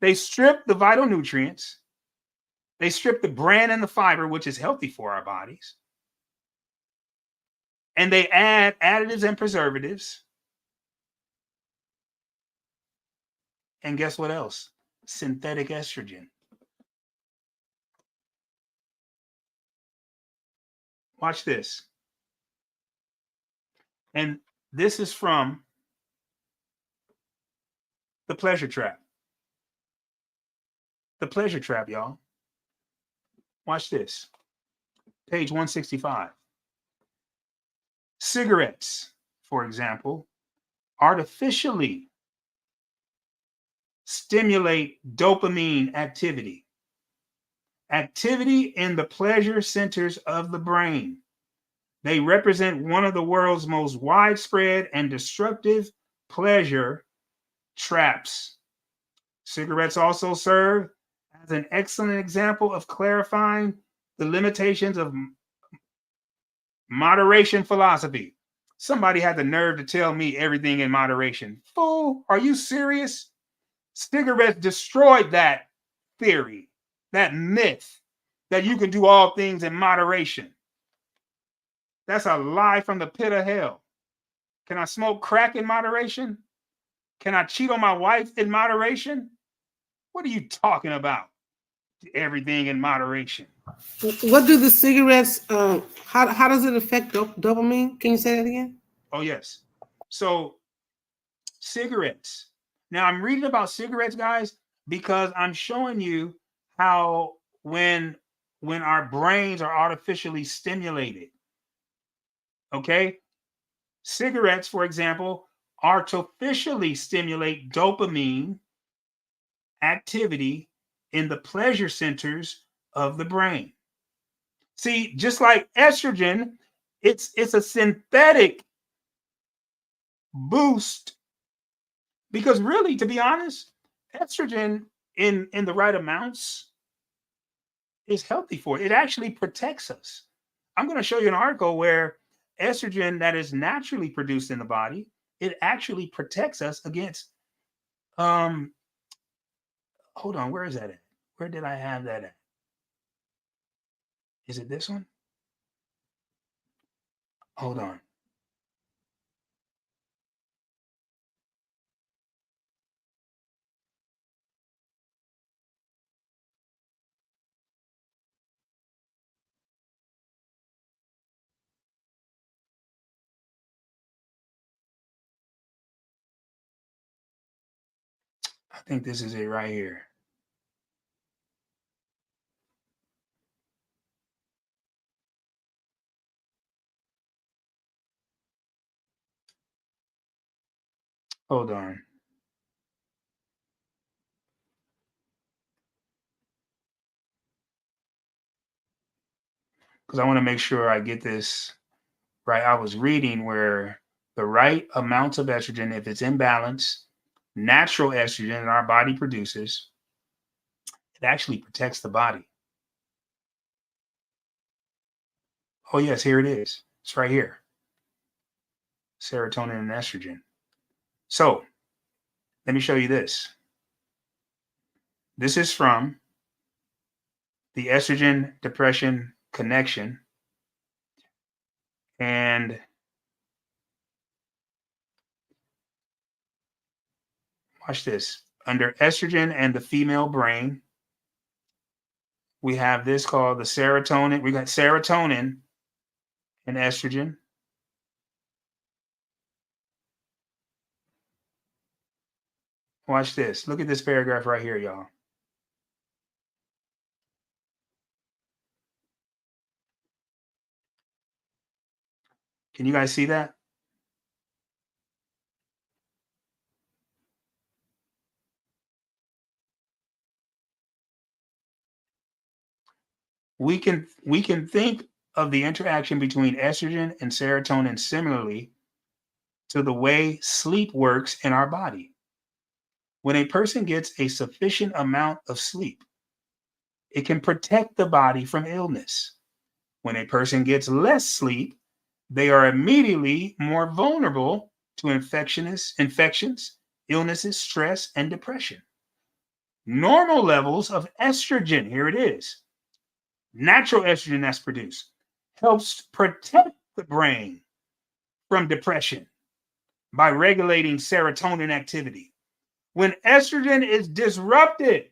S1: They strip the vital nutrients. They strip the bran and the fiber, which is healthy for our bodies. And they add additives and preservatives. And guess what else? Synthetic estrogen. Watch this. And this is from The Pleasure Trap. The Pleasure Trap, y'all. Watch this. Page 165. Cigarettes, for example, artificially stimulate dopamine activity. Activity in the pleasure centers of the brain. They represent one of the world's most widespread and destructive pleasure traps. Cigarettes also serve as an excellent example of clarifying the limitations of moderation philosophy. Somebody had the nerve to tell me everything in moderation. Fool, are you serious? Cigarettes destroyed that theory, that myth that you can do all things in moderation. That's a lie from the pit of hell. Can I smoke crack in moderation? Can I cheat on my wife in moderation? What are you talking about? Everything in moderation.
S2: What do the cigarettes, how does it affect dopamine? Can you say that again?
S1: Oh, yes. So cigarettes. Now I'm reading about cigarettes, guys, because I'm showing you how when our brains are artificially stimulated, okay? Cigarettes, for example, artificially stimulate dopamine activity in the pleasure centers of the brain. See, just like estrogen, it's a synthetic boost Because really, to be honest, estrogen in the right amounts is healthy for it. It actually protects us. I'm going to show you an article where estrogen that is naturally produced in the body, it actually protects us against um hold on, where is that at? Where did I have that at? Is it this one? Hold on. I think this is it right here. Hold on. Because I want to make sure I get this right. I was reading where the right amount of estrogen, if it's in balance, natural estrogen that our body produces, it actually protects the body. Oh, yes, here it is. It's right here. Serotonin and estrogen. So let me show you this. This is from the estrogen depression connection. And watch this. Under estrogen and the female brain, we have this called the serotonin. We got serotonin and estrogen. Watch this. Look at this paragraph right here, y'all. Can you guys see that? We can think of the interaction between estrogen and serotonin similarly to the way sleep works in our body. When a person gets a sufficient amount of sleep, it can protect the body from illness. When a person gets less sleep, they are immediately more vulnerable to infections, illnesses, stress, and depression. Normal levels of estrogen, here it is, natural estrogen that's produced, helps protect the brain from depression by regulating serotonin activity. When estrogen is disrupted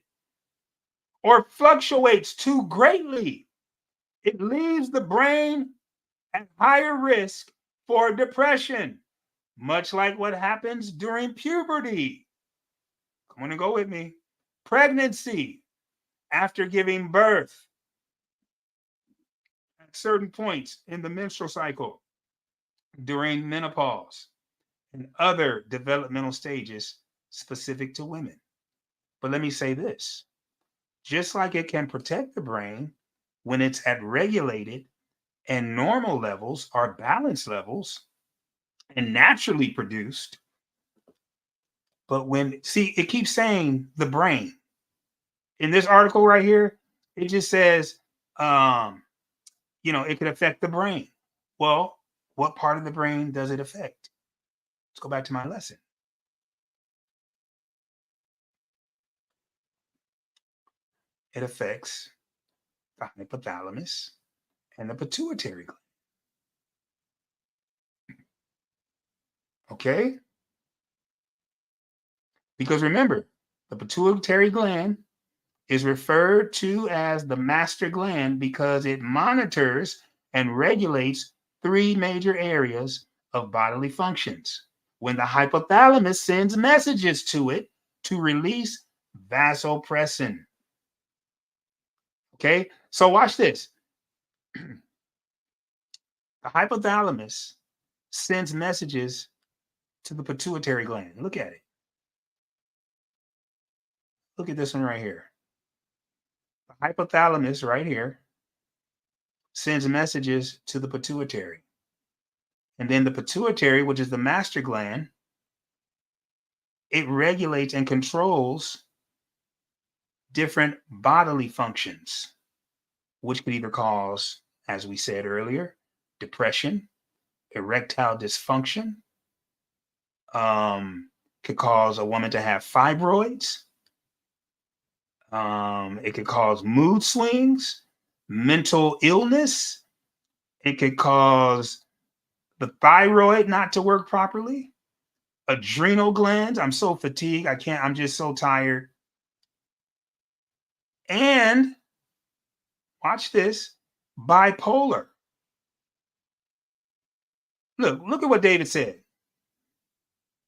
S1: or fluctuates too greatly, it leaves the brain at higher risk for depression, much like what happens during puberty. Come on and go with me. Pregnancy, after giving birth, at certain points in the menstrual cycle, during menopause, and other developmental stages specific to women. But let me say this, just like it can protect the brain when it's at regulated and normal levels are balanced levels and naturally produced. But when, see, it keeps saying the brain. In this article right here, it just says, it could affect the brain. Well, what part of the brain does it affect? Let's go back to my lesson. It affects the hypothalamus and the pituitary gland. Okay? Because remember, the pituitary gland is referred to as the master gland because it monitors and regulates three major areas of bodily functions. When the hypothalamus sends messages to it to release vasopressin. Okay, so watch this. The hypothalamus sends messages to the pituitary gland. Look at it. Look at this one right here. The hypothalamus right here sends messages to the pituitary. And then the pituitary, which is the master gland, It regulates and controls different bodily functions, which could either cause, as we said earlier, depression, erectile dysfunction, could cause a woman to have fibroids. It could cause mood swings, mental illness. It could cause the thyroid not to work properly, adrenal glands. I'm so fatigued. I'm just so tired. And watch this, bipolar. Look at what David said.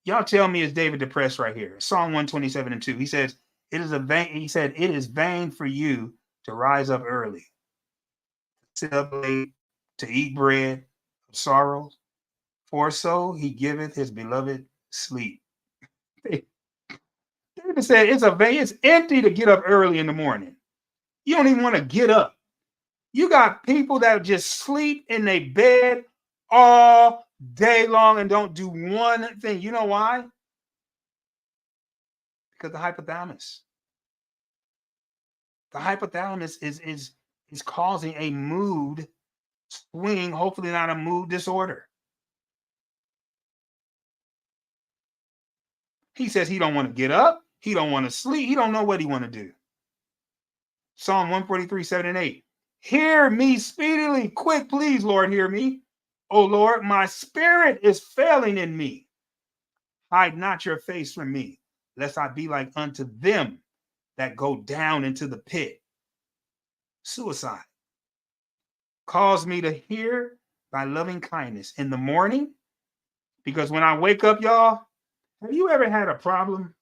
S1: Y'all tell me, is David depressed right here? Psalm 127:2. He says, it is vain for you to rise up early, sit up late, to eat bread of sorrows, for so he giveth his beloved sleep. David said it's empty to get up early in the morning. You don't even want to get up. You got people that just sleep in their bed all day long and don't do one thing. You know why? Because the hypothalamus. The hypothalamus is causing a mood swing, hopefully not a mood disorder. He says he don't want to get up. He don't want to sleep. He don't know what he want to do. Psalm 143:7-8. Hear me speedily. Quick, please, Lord, hear me. O Lord, my spirit is failing in me. Hide not your face from me, lest I be like unto them that go down into the pit. Suicide. Cause me to hear thy loving kindness in the morning, because when I wake up, y'all, have you ever had a problem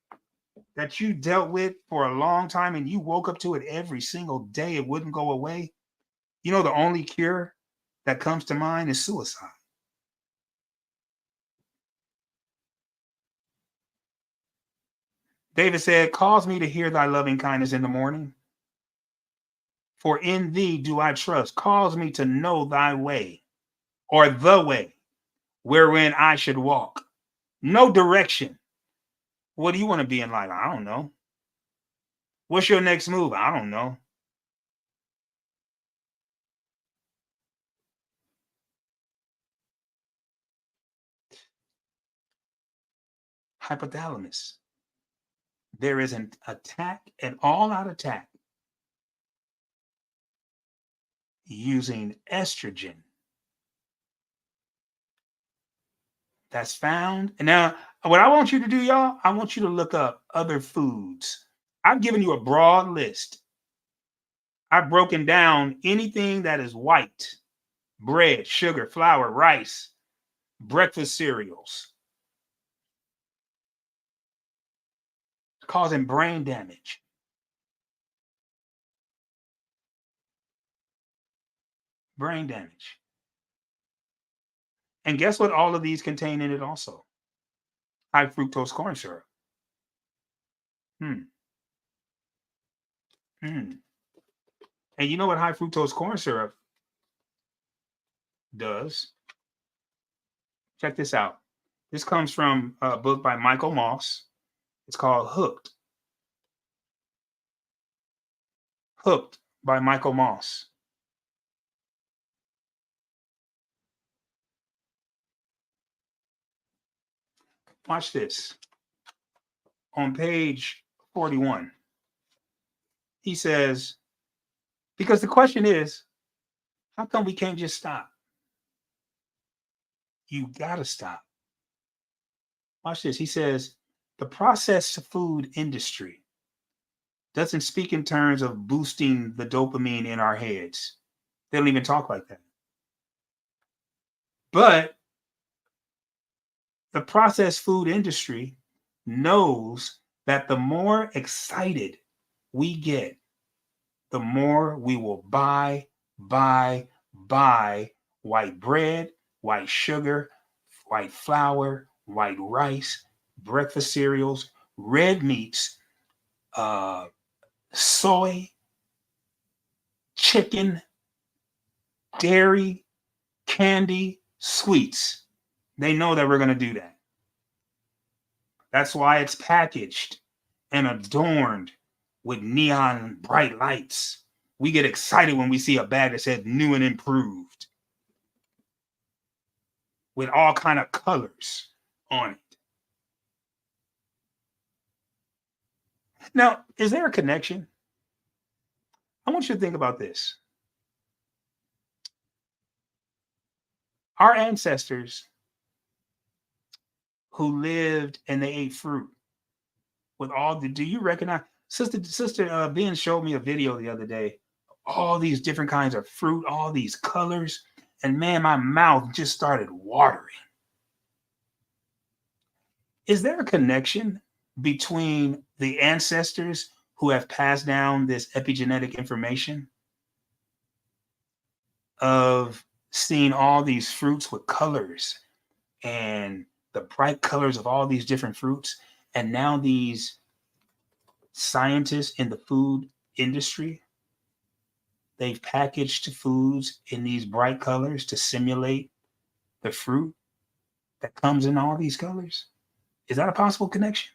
S1: that you dealt with for a long time and you woke up to it every single day? It wouldn't go away. You know, the only cure that comes to mind is suicide. David said, cause me to hear thy loving kindness in the morning, for in thee do I trust. Cause me to know thy way, or the way wherein I should walk. No direction. What do you want to be in life? I don't know. What's your next move? I don't know. Hypothalamus. There is an attack, an all-out attack using estrogen that's found. And now, what I want you to do, y'all, I want you to look up other foods. I've given you a broad list. I've broken down anything that is white: bread, sugar, flour, rice, breakfast cereals, causing brain damage. Brain damage. And guess what all of these contain in it also? High fructose corn syrup. And you know what high fructose corn syrup does? Check this out. This comes from a book by Michael Moss. It's called Hooked. Hooked by Michael Moss. Watch this. On page 41, he says, because the question is, how come we can't just stop? You gotta stop. Watch this. He says, the processed food industry doesn't speak in terms of boosting the dopamine in our heads. They don't even talk like that. But the processed food industry knows that the more excited we get, the more we will buy white bread, white sugar, white flour, white rice, breakfast cereals, red meats, soy, chicken, dairy, candy, sweets. They know that we're going to do that. That's why it's packaged and adorned with neon bright lights. We get excited when we see a bag that says new and improved with all kind of colors on it. Now, is there a connection? I want you to think about this. Our ancestors who lived and they ate fruit with all the, do you recognize? Sister Ben showed me a video the other day, all these different kinds of fruit, all these colors, and man, my mouth just started watering. Is there a connection between the ancestors who have passed down this epigenetic information of seeing all these fruits with colors and the bright colors of all these different fruits, and now these scientists in the food industry, they've packaged foods in these bright colors to simulate the fruit that comes in all these colors? Is that a possible connection?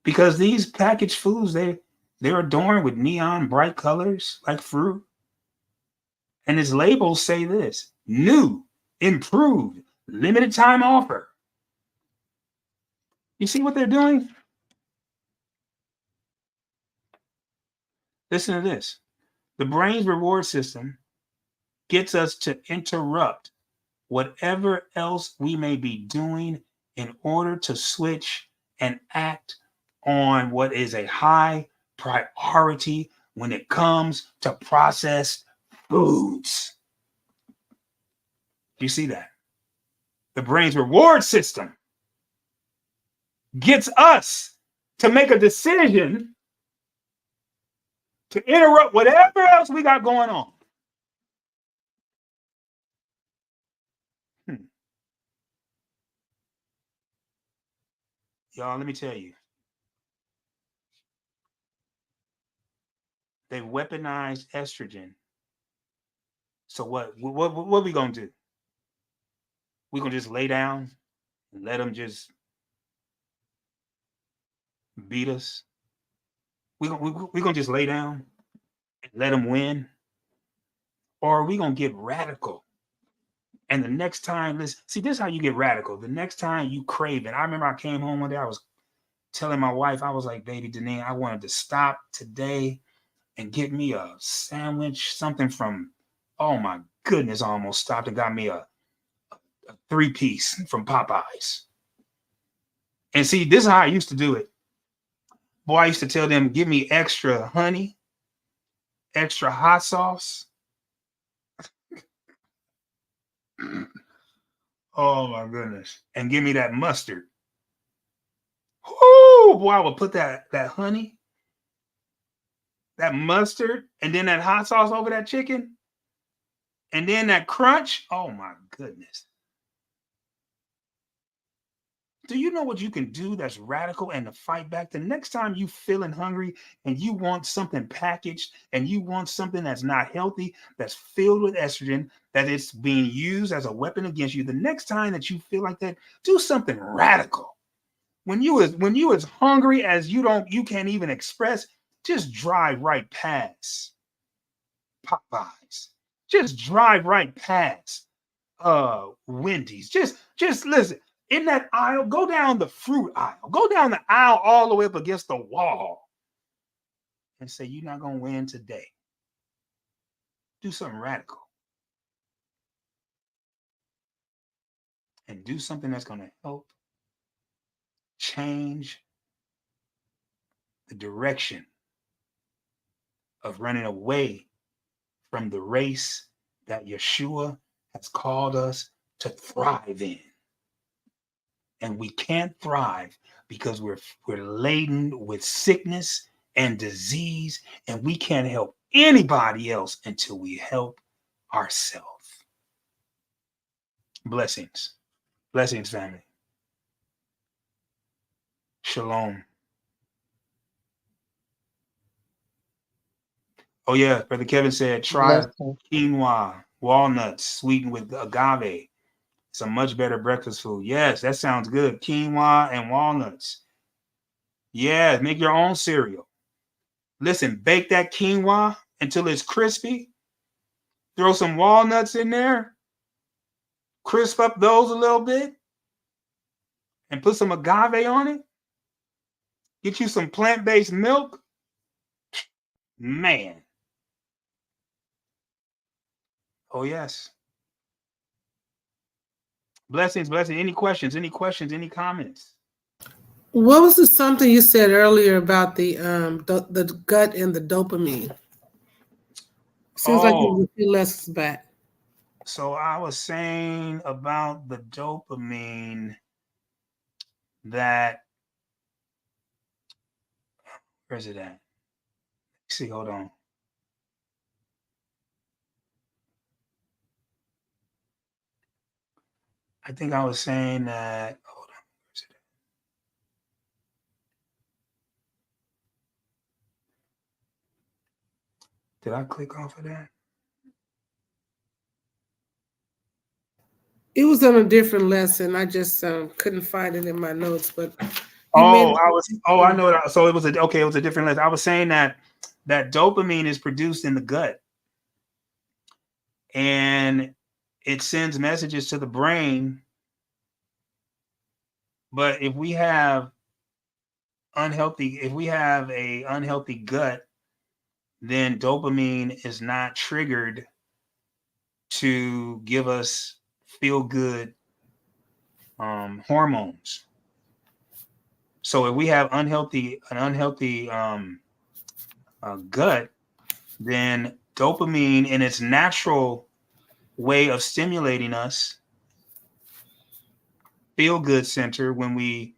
S1: Because these packaged foods, they're adorned with neon bright colors like fruit. And its labels say this: new, improved, limited time offer. You see what they're doing? Listen to this. The brain's reward system gets us to interrupt whatever else we may be doing in order to switch and act on what is a high priority when it comes to processed foods. Do you see that? The brain's reward system gets us to make a decision to interrupt whatever else we got going on. Y'all, let me tell you. They weaponized estrogen. So what are we going to do? We're going to just lay down and let them just beat us? We're going to just lay down and let them win? Or are we going to get radical? And the next time, this is how you get radical. The next time you crave it. I remember I came home one day, I was telling my wife, I was like, baby Deneen, I wanted to stop today and get me a sandwich, something from, oh my goodness, I almost stopped and got me a 3-piece from Popeyes. And see, this is how I used to do it. Boy, I used to tell them, give me extra honey, extra hot sauce. Oh my goodness. And give me that mustard. Whoo, boy, I would put that honey, that mustard, and then that hot sauce over that chicken. And then that crunch. Oh my goodness. Do you know what you can do that's radical and to fight back? The next time you feeling hungry and you want something packaged and you want something that's not healthy, that's filled with estrogen, that it's being used as a weapon against you, the next time that you feel like that, do something radical. When you as hungry as you can't even express, just drive right past Popeyes. Just drive right past Wendy's. Just listen. In that aisle, go down the fruit aisle. Go down the aisle all the way up against the wall and say, you're not going to win today. Do something radical. And do something that's going to help change the direction of running away from the race that Yeshua has called us to thrive in. And we can't thrive because we're laden with sickness and disease, and we can't help anybody else until we help ourselves. Blessings. Blessings, family. Shalom. Oh yeah, Brother Kevin said, try quinoa, walnuts sweetened with agave, It's a much better breakfast food. Yes, that sounds good. Quinoa and walnuts. Yeah, make your own cereal. Listen, bake that quinoa until it's crispy. Throw some walnuts in there. Crisp up those a little bit. And put some agave on it. Get you some plant-based milk. Man. Oh, yes. Blessings, blessings. Any questions? Any questions? Any comments?
S2: What was the something you said earlier about the gut and the dopamine? Seems like it was a few lessons back.
S1: So I was saying about the dopamine that, where's it at? Let's see, hold on. I think I was saying that, hold on, where's it at? Did I click off of that?
S2: It was on a different lesson. I just couldn't find it in my notes, but
S1: I know it. So it was it was a different lesson. I was saying that dopamine is produced in the gut and it sends messages to the brain. But if we have a unhealthy gut, then dopamine is not triggered to give us feel good hormones. So if we have an unhealthy gut, then dopamine in its natural way of stimulating us, feel good center, when we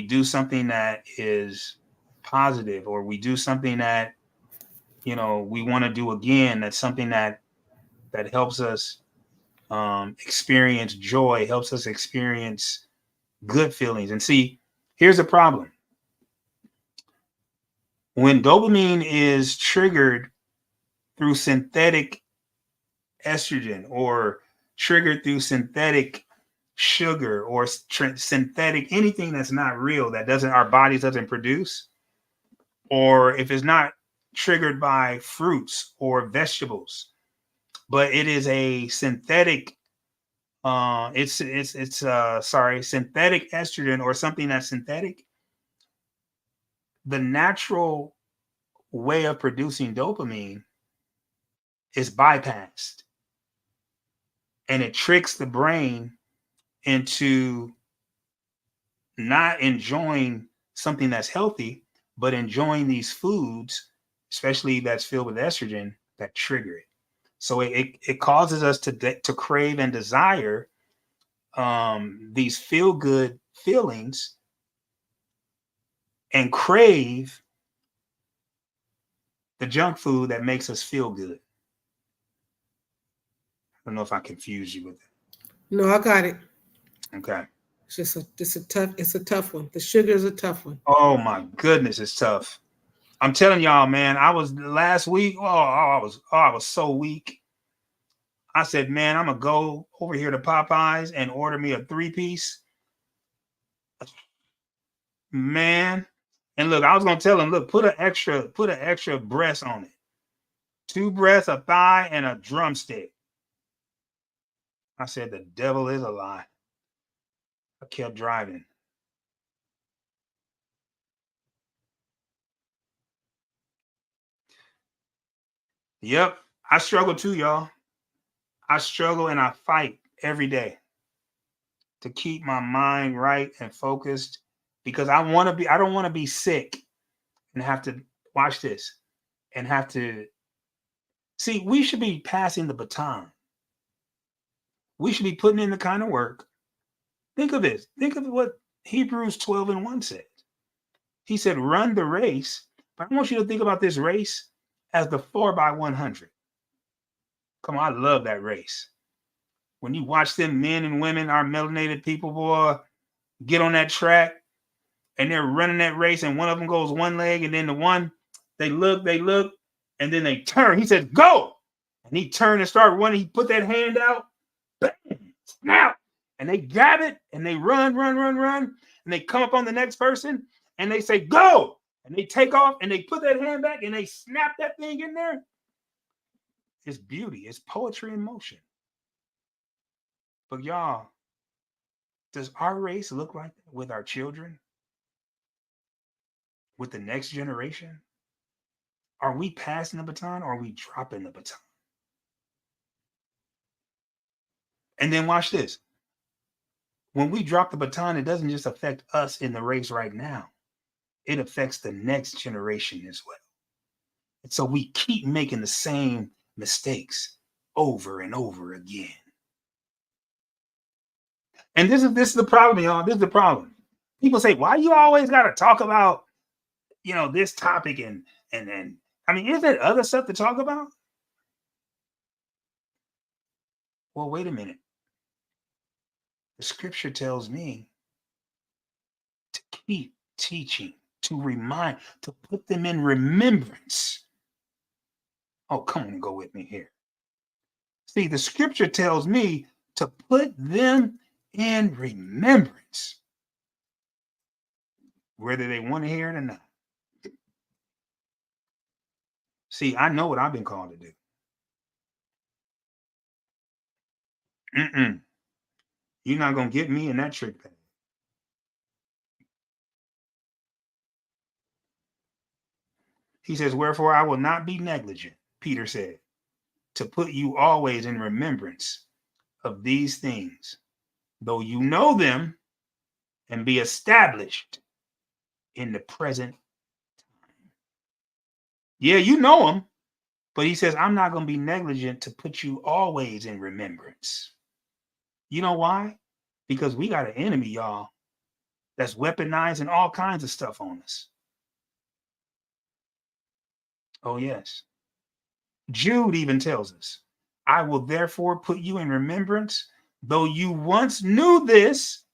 S1: do something that is positive, or we do something that we want to do again, that's something that helps us experience joy, helps us experience good feelings. And see, here's the problem. When dopamine is triggered through synthetic estrogen, or triggered through synthetic sugar, or synthetic anything that's not real, that our bodies doesn't produce, or if it's not triggered by fruits or vegetables, but it is a synthetic synthetic estrogen, or something that's synthetic, the natural way of producing dopamine is bypassed, and it tricks the brain into not enjoying something that's healthy, but enjoying these foods, especially that's filled with estrogen, that trigger it. So it causes us to crave and desire these feel good feelings, and crave the junk food that makes us feel good. I don't know if I confused you with it.
S2: No, I got it.
S1: Okay.
S2: It's a tough one. The sugar is a tough one.
S1: Oh my goodness, it's tough. I'm telling y'all, man, I was last week. I was so weak. I said, man, I'm gonna go over here to Popeyes and order me a 3-piece. Man. And look, I was gonna tell him, look, put an extra breast on it. 2 breasts, a thigh, and a drumstick. I said, the devil is a lie. I kept driving. Yep, I struggle too, y'all. I struggle and I fight every day to keep my mind right and focused, because I don't want to be sick and have to watch this and have to see. We should be passing the baton. We should be putting in the kind of work. Think of this. Think of what Hebrews 12:1 said. He said, run the race. But I want you to think about this race as the 4x100. Come on, I love that race. When you watch them men and women, our melanated people, boy, get on that track and they're running that race, and one of them goes one leg, and then the one, they look, and then they turn. He said, go. And he turned and started running. He put that hand out. Bam. snap, and they grab it and they run, and they come up on the next person and they say, go, and they take off and they put that hand back and they snap that thing in there. It's beauty. It's poetry in motion. But y'all, does our race look like that with our children? With the next generation? Are we passing the baton or are we dropping the baton? And then watch this. When we drop the baton, it doesn't just affect us in the race right now. It affects the next generation as well. And so we keep making the same mistakes over and over again. And this is the problem, y'all. This is the problem. People say, why you always got to talk about, this topic and I mean, is there other stuff to talk about? Well, wait a minute. The scripture tells me to keep teaching, to remind, to put them in remembrance. Oh, come on and go with me here. See, the scripture tells me to put them in remembrance, whether they want to hear it or not. See, I know what I've been called to do. You're not going to get me in that trick bag. He says, wherefore I will not be negligent, Peter said, to put you always in remembrance of these things, though you know them and be established in the present time. Yeah, you know them, but he says, I'm not going to be negligent to put you always in remembrance. You know why? Because we got an enemy, y'all, that's weaponizing all kinds of stuff on us. Oh, yes. Jude even tells us, I will therefore put you in remembrance, though you once knew this,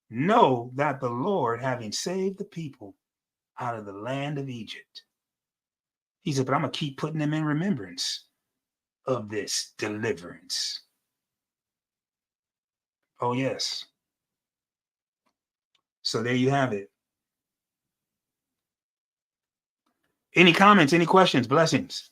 S1: know that the Lord, having saved the people out of the land of Egypt. He said, but I'm going to keep putting them in remembrance of this deliverance. Oh, yes. So there you have it. Any comments, any questions, blessings?